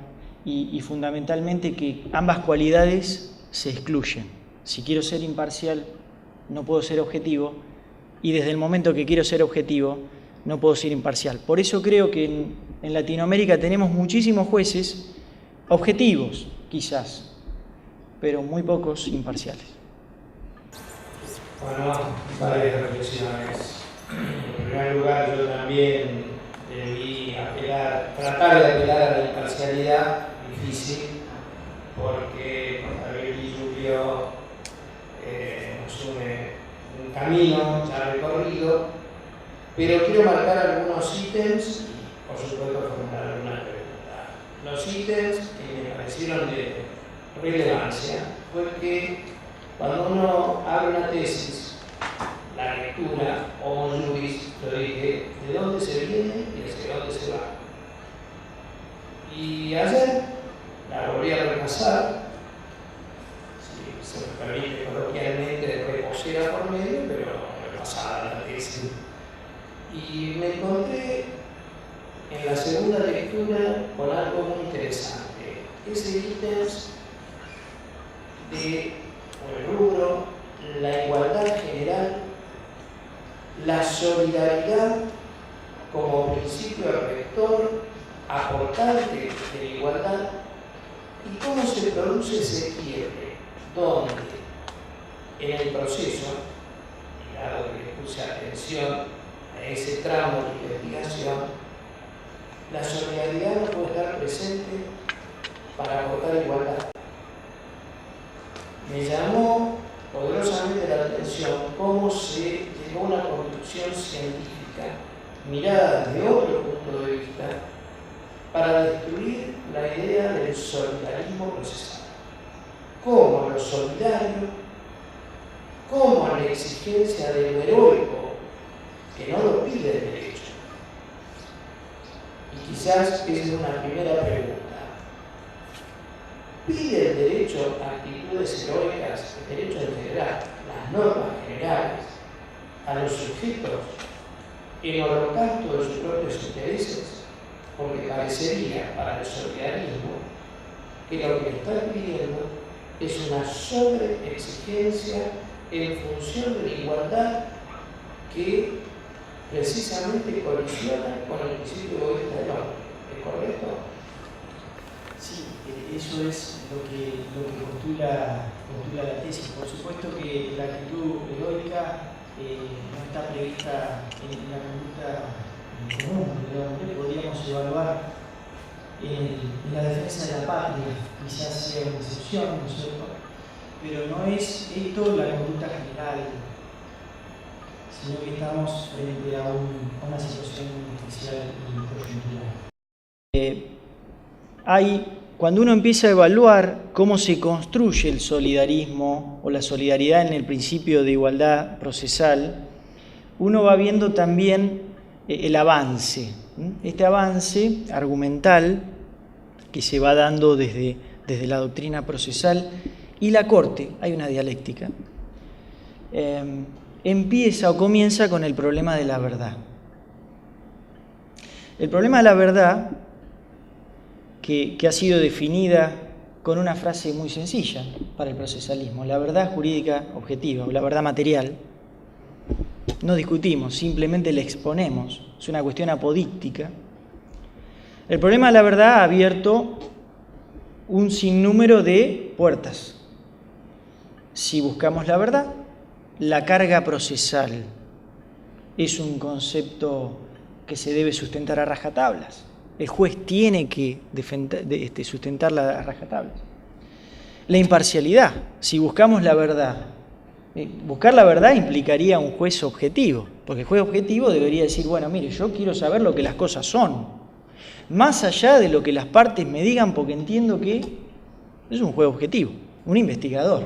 y fundamentalmente que ambas cualidades se excluyen. Si quiero ser imparcial, no puedo ser objetivo, y desde el momento que quiero ser objetivo, no puedo ser imparcial. Por eso creo que en Latinoamérica tenemos muchísimos jueces objetivos, quizás, pero muy pocos imparciales. Bueno, varias reflexiones. En primer lugar, yo también debí tratar de apelar a la imparcialidad, difícil, porque Javier Lluvio nos une un camino ya recorrido, pero quiero marcar algunos ítems y, por supuesto, formular alguna pregunta. Los ítems que me parecieron de relevancia fue que cuando uno abre una tesis, la lectura o un juris, lo dije, de dónde se viene y hacia dónde se va. Y ayer la volví a repasar, si se me permite coloquialmente, reposera por medio, pero repasada la tesis. Y me encontré en la segunda lectura con algo muy interesante. Ese ítems de el rubro, la igualdad general, la solidaridad como principio rector, aportante de la igualdad, y cómo se produce ese quiebre, donde en el proceso, dado que le puse atención a ese tramo de investigación, la solidaridad no puede estar presente para aportar igualdad. Me llamó poderosamente la atención cómo se llegó a una construcción científica mirada desde otro punto de vista para destruir la idea del solidarismo procesal. Cómo lo solidario, cómo la exigencia de lo heroico, que no lo pide el derecho. Y quizás esa es una primera pregunta. ¿Pide el derecho a actitudes heroicas, el derecho en general, las normas generales, a los sujetos en holocausto de sus propios intereses? Porque parecería para el solidarismo que lo que está pidiendo es una sobreexigencia en función de la igualdad que precisamente colisiona con el principio egoísta del hombre. ¿Es correcto? Sí, eso es lo que postula la tesis. Por supuesto que la actitud heroica no está prevista en la conducta común del hombre. Podríamos evaluar en la defensa de la patria, quizás sea una excepción, ¿no es cierto? Pero no es esto la conducta general, sino que estamos frente a una situación especial y coyuntural. Cuando uno empieza a evaluar cómo se construye el solidarismo o la solidaridad en el principio de igualdad procesal, uno va viendo también el avance. Este avance argumental que se va dando desde la doctrina procesal y la Corte, hay una dialéctica, empieza o comienza con el problema de la verdad. El problema de la verdad, que ha sido definida con una frase muy sencilla para el procesalismo, la verdad jurídica objetiva o la verdad material, no discutimos, simplemente la exponemos, es una cuestión apodíctica. El problema de la verdad ha abierto un sinnúmero de puertas. Si buscamos la verdad, la carga procesal es un concepto que se debe sustentar a rajatablas. El juez tiene que sustentarla a rajatablas. La imparcialidad, si buscamos la verdad, buscar la verdad implicaría un juez objetivo, porque el juez objetivo debería decir, bueno, mire, yo quiero saber lo que las cosas son, más allá de lo que las partes me digan, porque entiendo que es un juez objetivo, un investigador.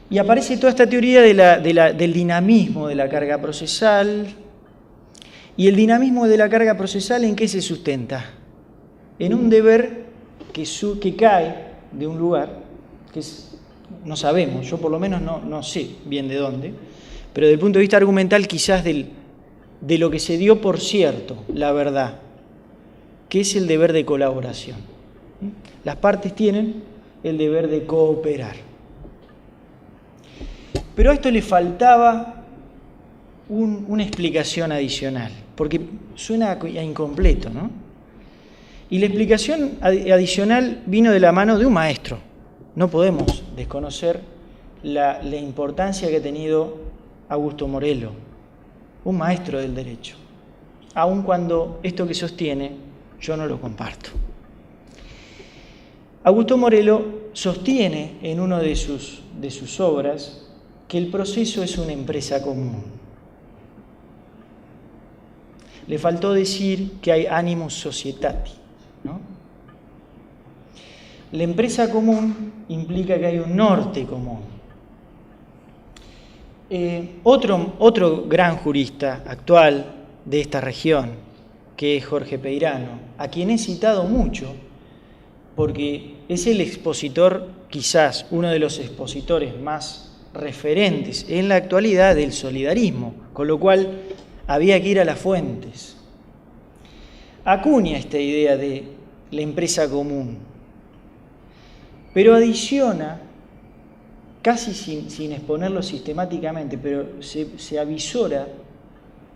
Y aparece toda esta teoría del dinamismo de la carga procesal. ¿Y el dinamismo de la carga procesal en qué se sustenta? En un deber que cae de un lugar, que no sabemos, yo por lo menos no sé bien de dónde, pero desde el punto de vista argumental quizás de lo que se dio por cierto, la verdad, que es el deber de colaboración. Las partes tienen el deber de cooperar. Pero a esto le faltaba una explicación adicional, porque suena a incompleto, ¿no? Y la explicación adicional vino de la mano de un maestro. No podemos desconocer la importancia que ha tenido Augusto Morello, un maestro del derecho, aun cuando esto que sostiene yo no lo comparto. Augusto Morello sostiene en una de sus obras que el proceso es una empresa común. Le faltó decir que hay animus societati, ¿no? La empresa común implica que hay un norte común. Otro gran jurista actual de esta región, que es Jorge Peirano, a quien he citado mucho, porque es el expositor, quizás uno de los expositores más referentes en la actualidad del solidarismo, con lo cual había que ir a las fuentes. Acuña esta idea de la empresa común, pero adiciona, casi sin exponerlo sistemáticamente, pero se avisora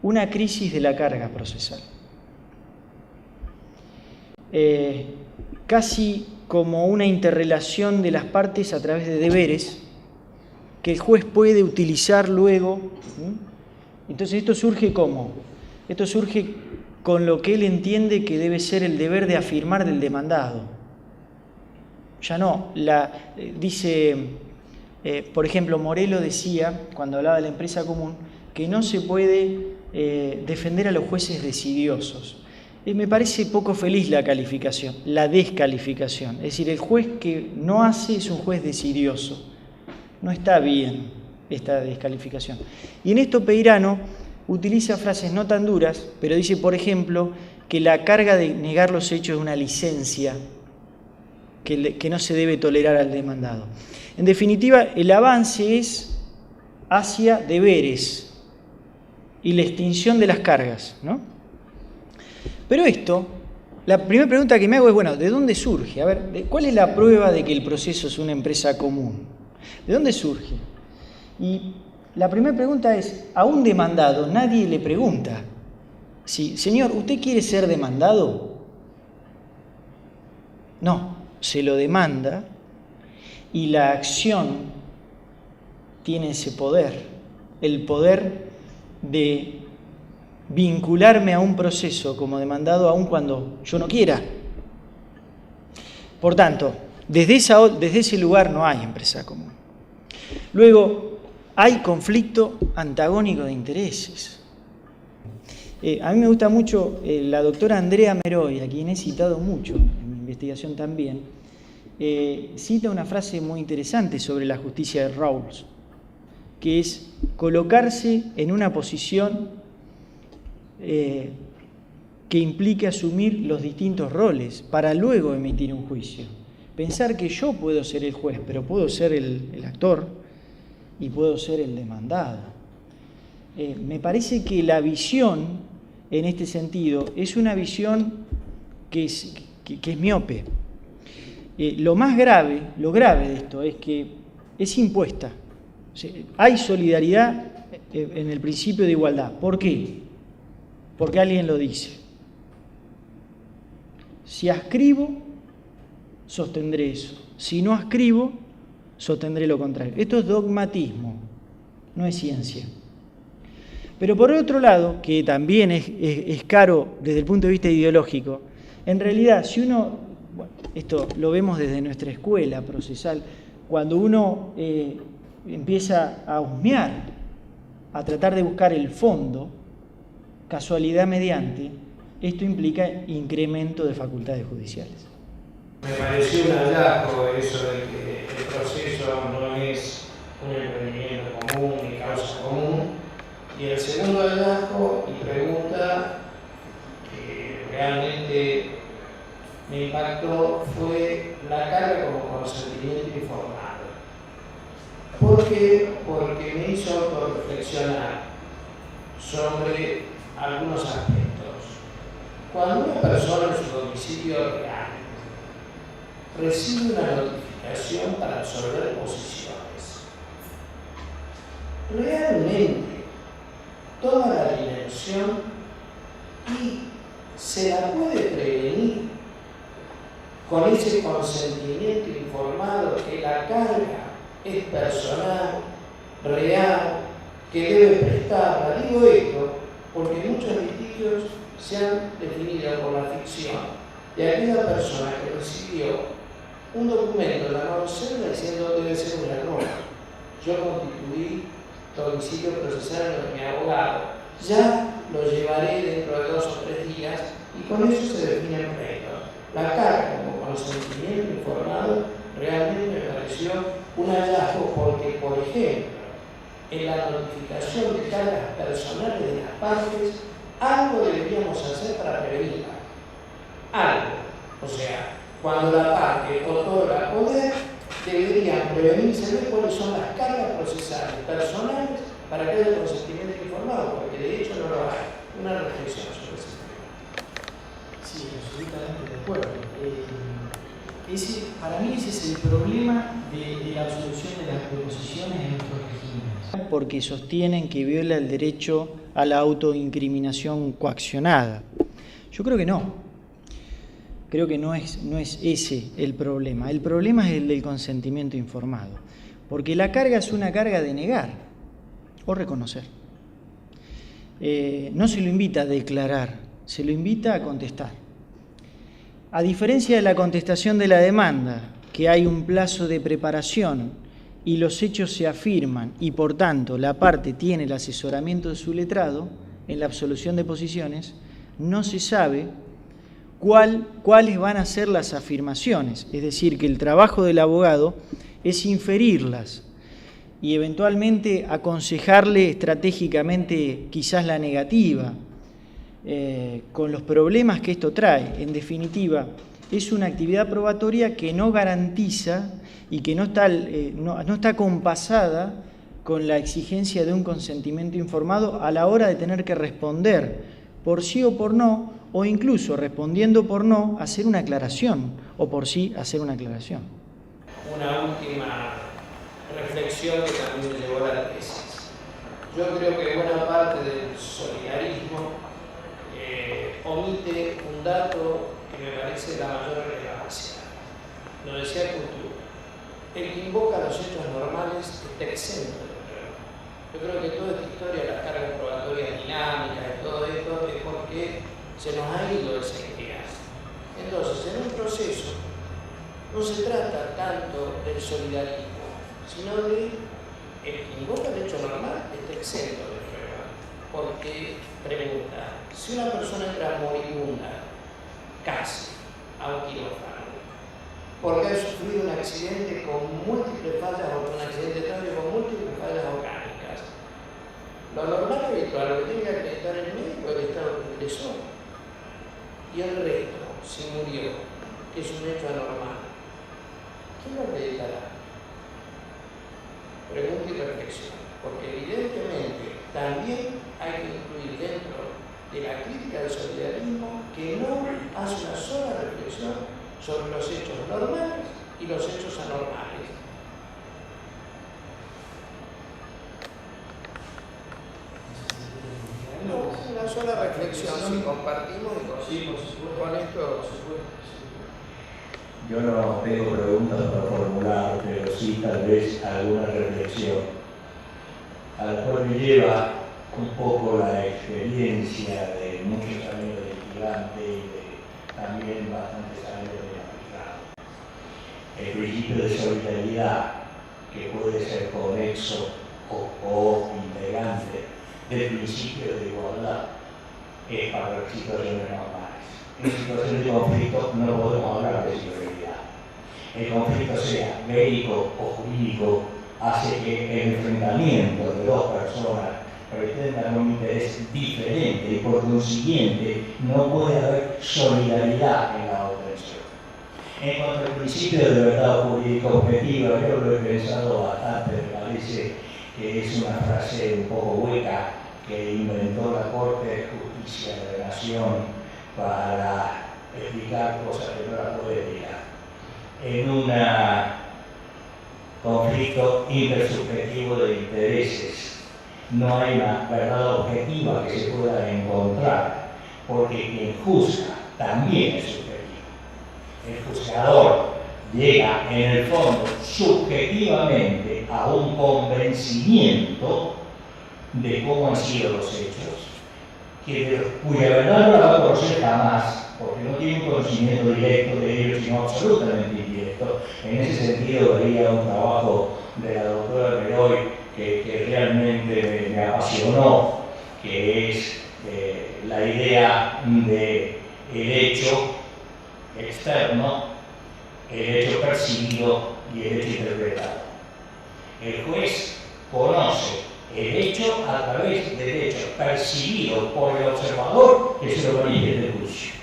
una crisis de la carga procesal. Casi como una interrelación de las partes a través de deberes que el juez puede utilizar luego. Entonces esto surge ¿cómo? Esto surge con lo que él entiende que debe ser el deber de afirmar del demandado. Ya no, dice, por ejemplo, Morello decía, cuando hablaba de la empresa común, que no se puede defender a los jueces desidiosos. Me parece poco feliz la calificación, la descalificación. Es decir, el juez que no hace es un juez desidioso. No está bien esta descalificación. Y en esto Peirano utiliza frases no tan duras, pero dice, por ejemplo, que la carga de negar los hechos es una licencia que no se debe tolerar al demandado. En definitiva, el avance es hacia deberes y la extinción de las cargas, ¿no? Pero esto, la primera pregunta que me hago es, bueno, ¿de dónde surge? A ver, ¿cuál es la prueba de que el proceso es una empresa común? ¿De dónde surge? Y la primera pregunta es, a un demandado nadie le pregunta, sí, señor, ¿usted quiere ser demandado? No, se lo demanda y la acción tiene ese poder, el poder de vincularme a un proceso como demandado aun cuando yo no quiera. Por tanto, desde ese lugar no hay empresa común. Luego, hay conflicto antagónico de intereses. A mí me gusta mucho la doctora Andrea Meroy, a quien he citado mucho en mi investigación también, cita una frase muy interesante sobre la justicia de Rawls, que es colocarse en una posición que implique asumir los distintos roles para luego emitir un juicio. Pensar que yo puedo ser el juez, pero puedo ser el actor y puedo ser el demandado. Me parece que la visión, en este sentido, es una visión que es miope. Lo grave de esto es que es impuesta. O sea, hay solidaridad en el principio de igualdad. ¿Por qué? Porque alguien lo dice. Si ascribo, sostendré eso. Si no ascribo, sostendré lo contrario. Esto es dogmatismo, no es ciencia. Pero por otro lado, que también es caro desde el punto de vista ideológico, en realidad, si uno, bueno, esto lo vemos desde nuestra escuela procesal, cuando uno empieza a husmear, a tratar de buscar el fondo, casualidad mediante, esto implica incremento de facultades judiciales. Me pareció un hallazgo eso de que el proceso no es un emprendimiento común ni causa común. Y el segundo hallazgo y pregunta que realmente me impactó fue la carga como consentimiento informado. ¿Por qué? Porque me hizo autorreflexionar sobre algunos aspectos. Cuando una persona en su domicilio real recibe una notificación para absolver posiciones, realmente toma la dimensión y se la puede prevenir con ese consentimiento informado que la carga es personal, real, que debe prestarla. Digo esto porque muchos litigios se han definido por la ficción de aquella persona que recibió un documento de la mano cédula diciendo debe ser un error. Yo constituí domicilio procesal de mi abogado, ya lo llevaré dentro de 2 o 3 días y con eso se define el pleito. La carga como consentimiento informado realmente me pareció un hallazgo porque, por ejemplo, en la notificación de cargas personales de las partes, algo deberíamos hacer para prevenirla. Algo. O sea, cuando la parte otorga poder, deberían prevenirse de cuáles son las cargas procesales personales para que haya consentimiento informado, porque de hecho no lo hay. Una reflexión sobre ese tema. Sí, absolutamente de acuerdo. Para mí ese es el problema de la absolución de las proposiciones en nuestros regímenes. Porque sostienen que viola el derecho a la autoincriminación coaccionada. Yo creo que no. Creo que no es ese el problema. El problema es el del consentimiento informado. Porque la carga es una carga de negar o reconocer. No se lo invita a declarar, se lo invita a contestar. A diferencia de la contestación de la demanda, que hay un plazo de preparación y los hechos se afirman y por tanto la parte tiene el asesoramiento de su letrado, en la absolución de posiciones no se sabe cuáles van a ser las afirmaciones, es decir, que el trabajo del abogado es inferirlas y eventualmente aconsejarle estratégicamente quizás la negativa, con los problemas que esto trae. En definitiva, es una actividad probatoria que no garantiza y que no está compasada con la exigencia de un consentimiento informado a la hora de tener que responder por sí o por no, o incluso respondiendo por no, hacer una aclaración, o por sí hacer una aclaración. Una última reflexión que también me llevó a la tesis. Yo creo que buena parte del solidarismo omite un dato que me parece la mayor relevancia. Lo decía Couture. El que invoca los hechos normales está exento de prueba. Yo creo que toda esta historia, las cargas probatorias dinámicas y todo esto, es porque se nos ha ido esa idea. Entonces, en un proceso no se trata tanto del solidarismo, sino de el que invoca el hecho normal está exento de prueba. Porque, pregunta, si una persona entra moribunda, casi, a un quirófano, porque ha sufrido un accidente con múltiples fallas, o un accidente de tránsito con múltiples fallas orgánicas, lo normal y habitual, lo que tiene que acreditar el médico es el estado que ingresó. Y el resto, si murió, que es un hecho anormal, ¿quién lo acreditará? Pregunta y reflexión, porque evidentemente también hay que incluir dentro de la crítica del solidarismo que no hace una sola reflexión sobre los hechos normales y los hechos anormales. No, una sola reflexión, si compartimos y con esto. Yo no tengo preguntas para formular, pero sí tal vez alguna reflexión, a la cual me lleva un poco la experiencia de muchos años de litigante y de también bastantes años de magistrado. El principio de solidaridad, que puede ser conexo o integrante del principio de igualdad, es para las situaciones normales. En situaciones de conflicto no podemos hablar de solidaridad. El conflicto sea médico o jurídico hace que el enfrentamiento de dos personas pretendan un interés diferente y por consiguiente no puede haber solidaridad en la obtención. En cuanto al principio de verdad jurídica objetiva, yo lo he pensado bastante, me parece que es una frase un poco hueca que inventó la Corte de Justicia de la Nación para explicar cosas que no las puede explicar. En un conflicto intersubjetivo de intereses no hay una verdad objetiva que se pueda encontrar, porque quien juzga también es subjetivo. El juzgador llega en el fondo subjetivamente a un convencimiento de cómo han sido los hechos, cuya verdad no la va a conocer jamás, porque no tiene un conocimiento directo de ellos, sino absolutamente indirecto. En ese sentido veía un trabajo de la doctora Meroy que realmente me apasionó, que es la idea del hecho externo, el hecho percibido y el hecho interpretado. El juez conoce el hecho a través del hecho percibido por el observador que se lo manifiesta el juicio.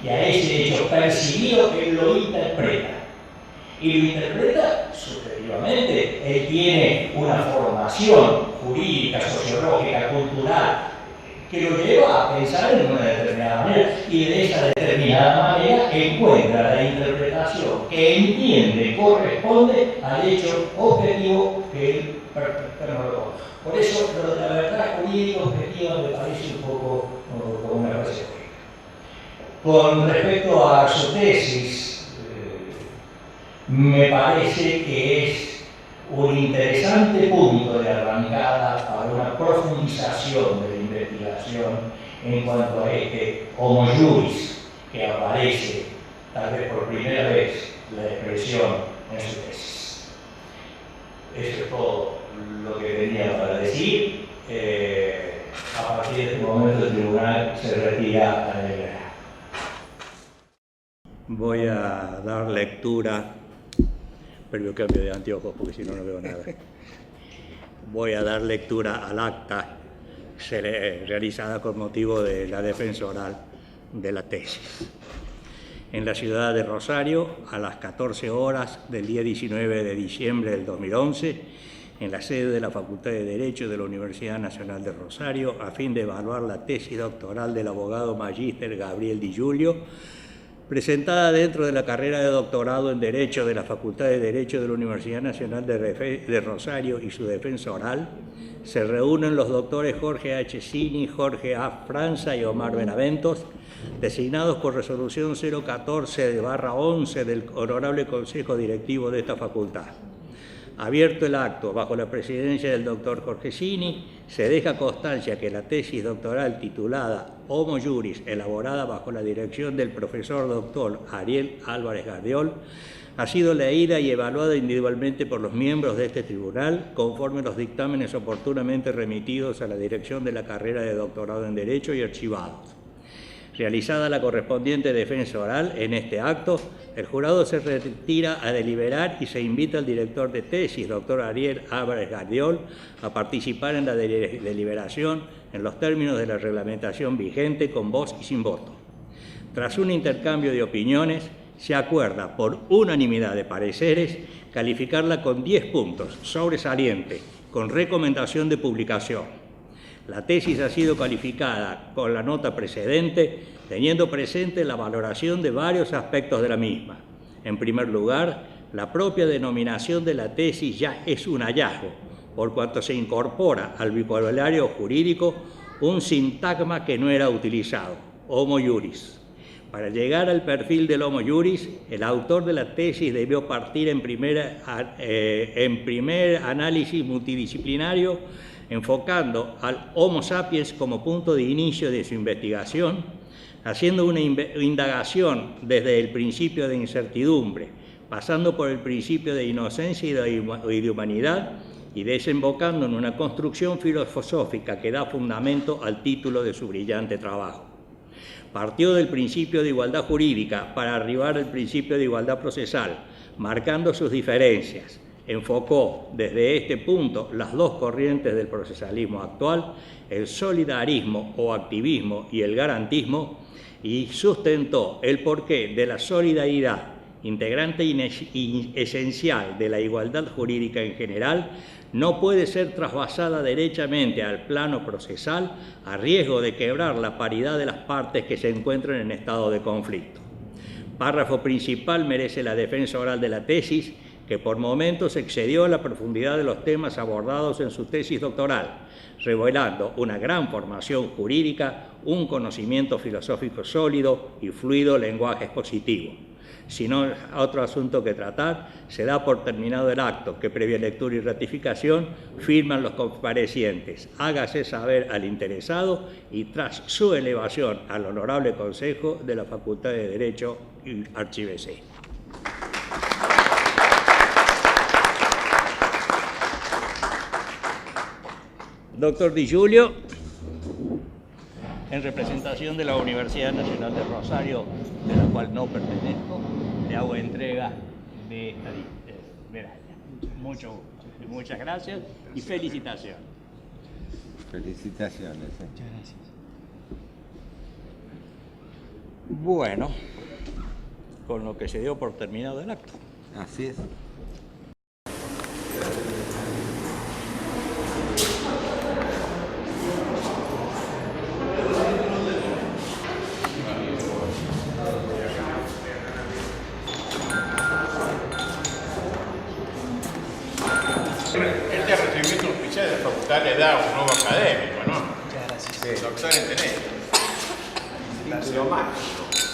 Y a ese hecho percibido él lo interpreta. Y lo interpreta subjetivamente. Él tiene una formación jurídica, sociológica, cultural, que lo lleva a pensar en una determinada manera. Y de esa determinada manera encuentra la interpretación que entiende corresponde al hecho objetivo que él percibe. Por eso, lo de la verdad jurídica objetiva me parece un poco como una frase jurídica. Con respecto a su tesis, me parece que es un interesante punto de arrancada para una profundización de la investigación en cuanto a este homo juris que aparece, tal vez por primera vez, la expresión en su tesis. Eso es todo lo que tenía para decir. A partir de este momento el tribunal se retira a la deliberación. Voy a dar lectura, pero yo cambio de anteojos porque si no, no veo nada. Voy a dar lectura al acta realizada con motivo de la defensa oral de la tesis. En la ciudad de Rosario, a las 14 horas del día 19 de diciembre del 2011, en la sede de la Facultad de Derecho de la Universidad Nacional de Rosario, a fin de evaluar la tesis doctoral del abogado magíster Gabriel Di Giulio, presentada dentro de la carrera de doctorado en Derecho de la Facultad de Derecho de la Universidad Nacional de Rosario y su defensa oral, se reúnen los doctores Jorge H. Cini, Jorge A. Franza y Omar Benaventos, designados por resolución 014/11 del Honorable Consejo Directivo de esta facultad. Abierto el acto bajo la presidencia del doctor Jorge Cini, se deja constancia que la tesis doctoral titulada Homo Juris, elaborada bajo la dirección del profesor doctor Ariel Álvarez Gardiol, ha sido leída y evaluada individualmente por los miembros de este tribunal, conforme a los dictámenes oportunamente remitidos a la dirección de la carrera de doctorado en Derecho y archivados. Realizada la correspondiente defensa oral en este acto, el jurado se retira a deliberar y se invita al director de tesis, doctor Ariel Álvarez Gardiol, a participar en la deliberación en los términos de la reglamentación vigente con voz y sin voto. Tras un intercambio de opiniones, se acuerda por unanimidad de pareceres calificarla con 10 puntos, sobresaliente, con recomendación de publicación. La tesis ha sido calificada con la nota precedente, teniendo presente la valoración de varios aspectos de la misma. En primer lugar, la propia denominación de la tesis ya es un hallazgo, por cuanto se incorpora al vocabulario jurídico un sintagma que no era utilizado, Homo Juris. Para llegar al perfil del Homo Juris, el autor de la tesis debió partir en primer análisis multidisciplinario, enfocando al Homo sapiens como punto de inicio de su investigación, haciendo una indagación desde el principio de incertidumbre, pasando por el principio de inocencia y de humanidad, y desembocando en una construcción filosófica que da fundamento al título de su brillante trabajo. Partió del principio de igualdad jurídica para arribar al principio de igualdad procesal, marcando sus diferencias. Enfocó desde este punto las dos corrientes del procesalismo actual, el solidarismo o activismo y el garantismo, y sustentó el porqué de la solidaridad, integrante y esencial de la igualdad jurídica en general, no puede ser trasvasada derechamente al plano procesal a riesgo de quebrar la paridad de las partes que se encuentran en estado de conflicto. Párrafo principal merece la defensa oral de la tesis, que por momentos excedió la profundidad de los temas abordados en su tesis doctoral, revelando una gran formación jurídica, un conocimiento filosófico sólido y fluido lenguaje expositivo. Si no hay otro asunto que tratar, se da por terminado el acto, que previa lectura y ratificación firman los comparecientes. Hágase saber al interesado y tras su elevación al Honorable Consejo de la Facultad de Derecho y archívese. Doctor Di Giulio, en representación de la Universidad Nacional de Rosario, de la cual no pertenezco, le hago entrega de esta medalla. Mucho gusto, muchas gracias y felicitaciones. Felicitaciones. Muchas gracias. Bueno, con lo que se dio por terminado el acto. Así es. Este recibimiento oficial de la facultad le da un nuevo académico, ¿no? Muchas gracias. Sí. Doctor en Derecho. Título máximo.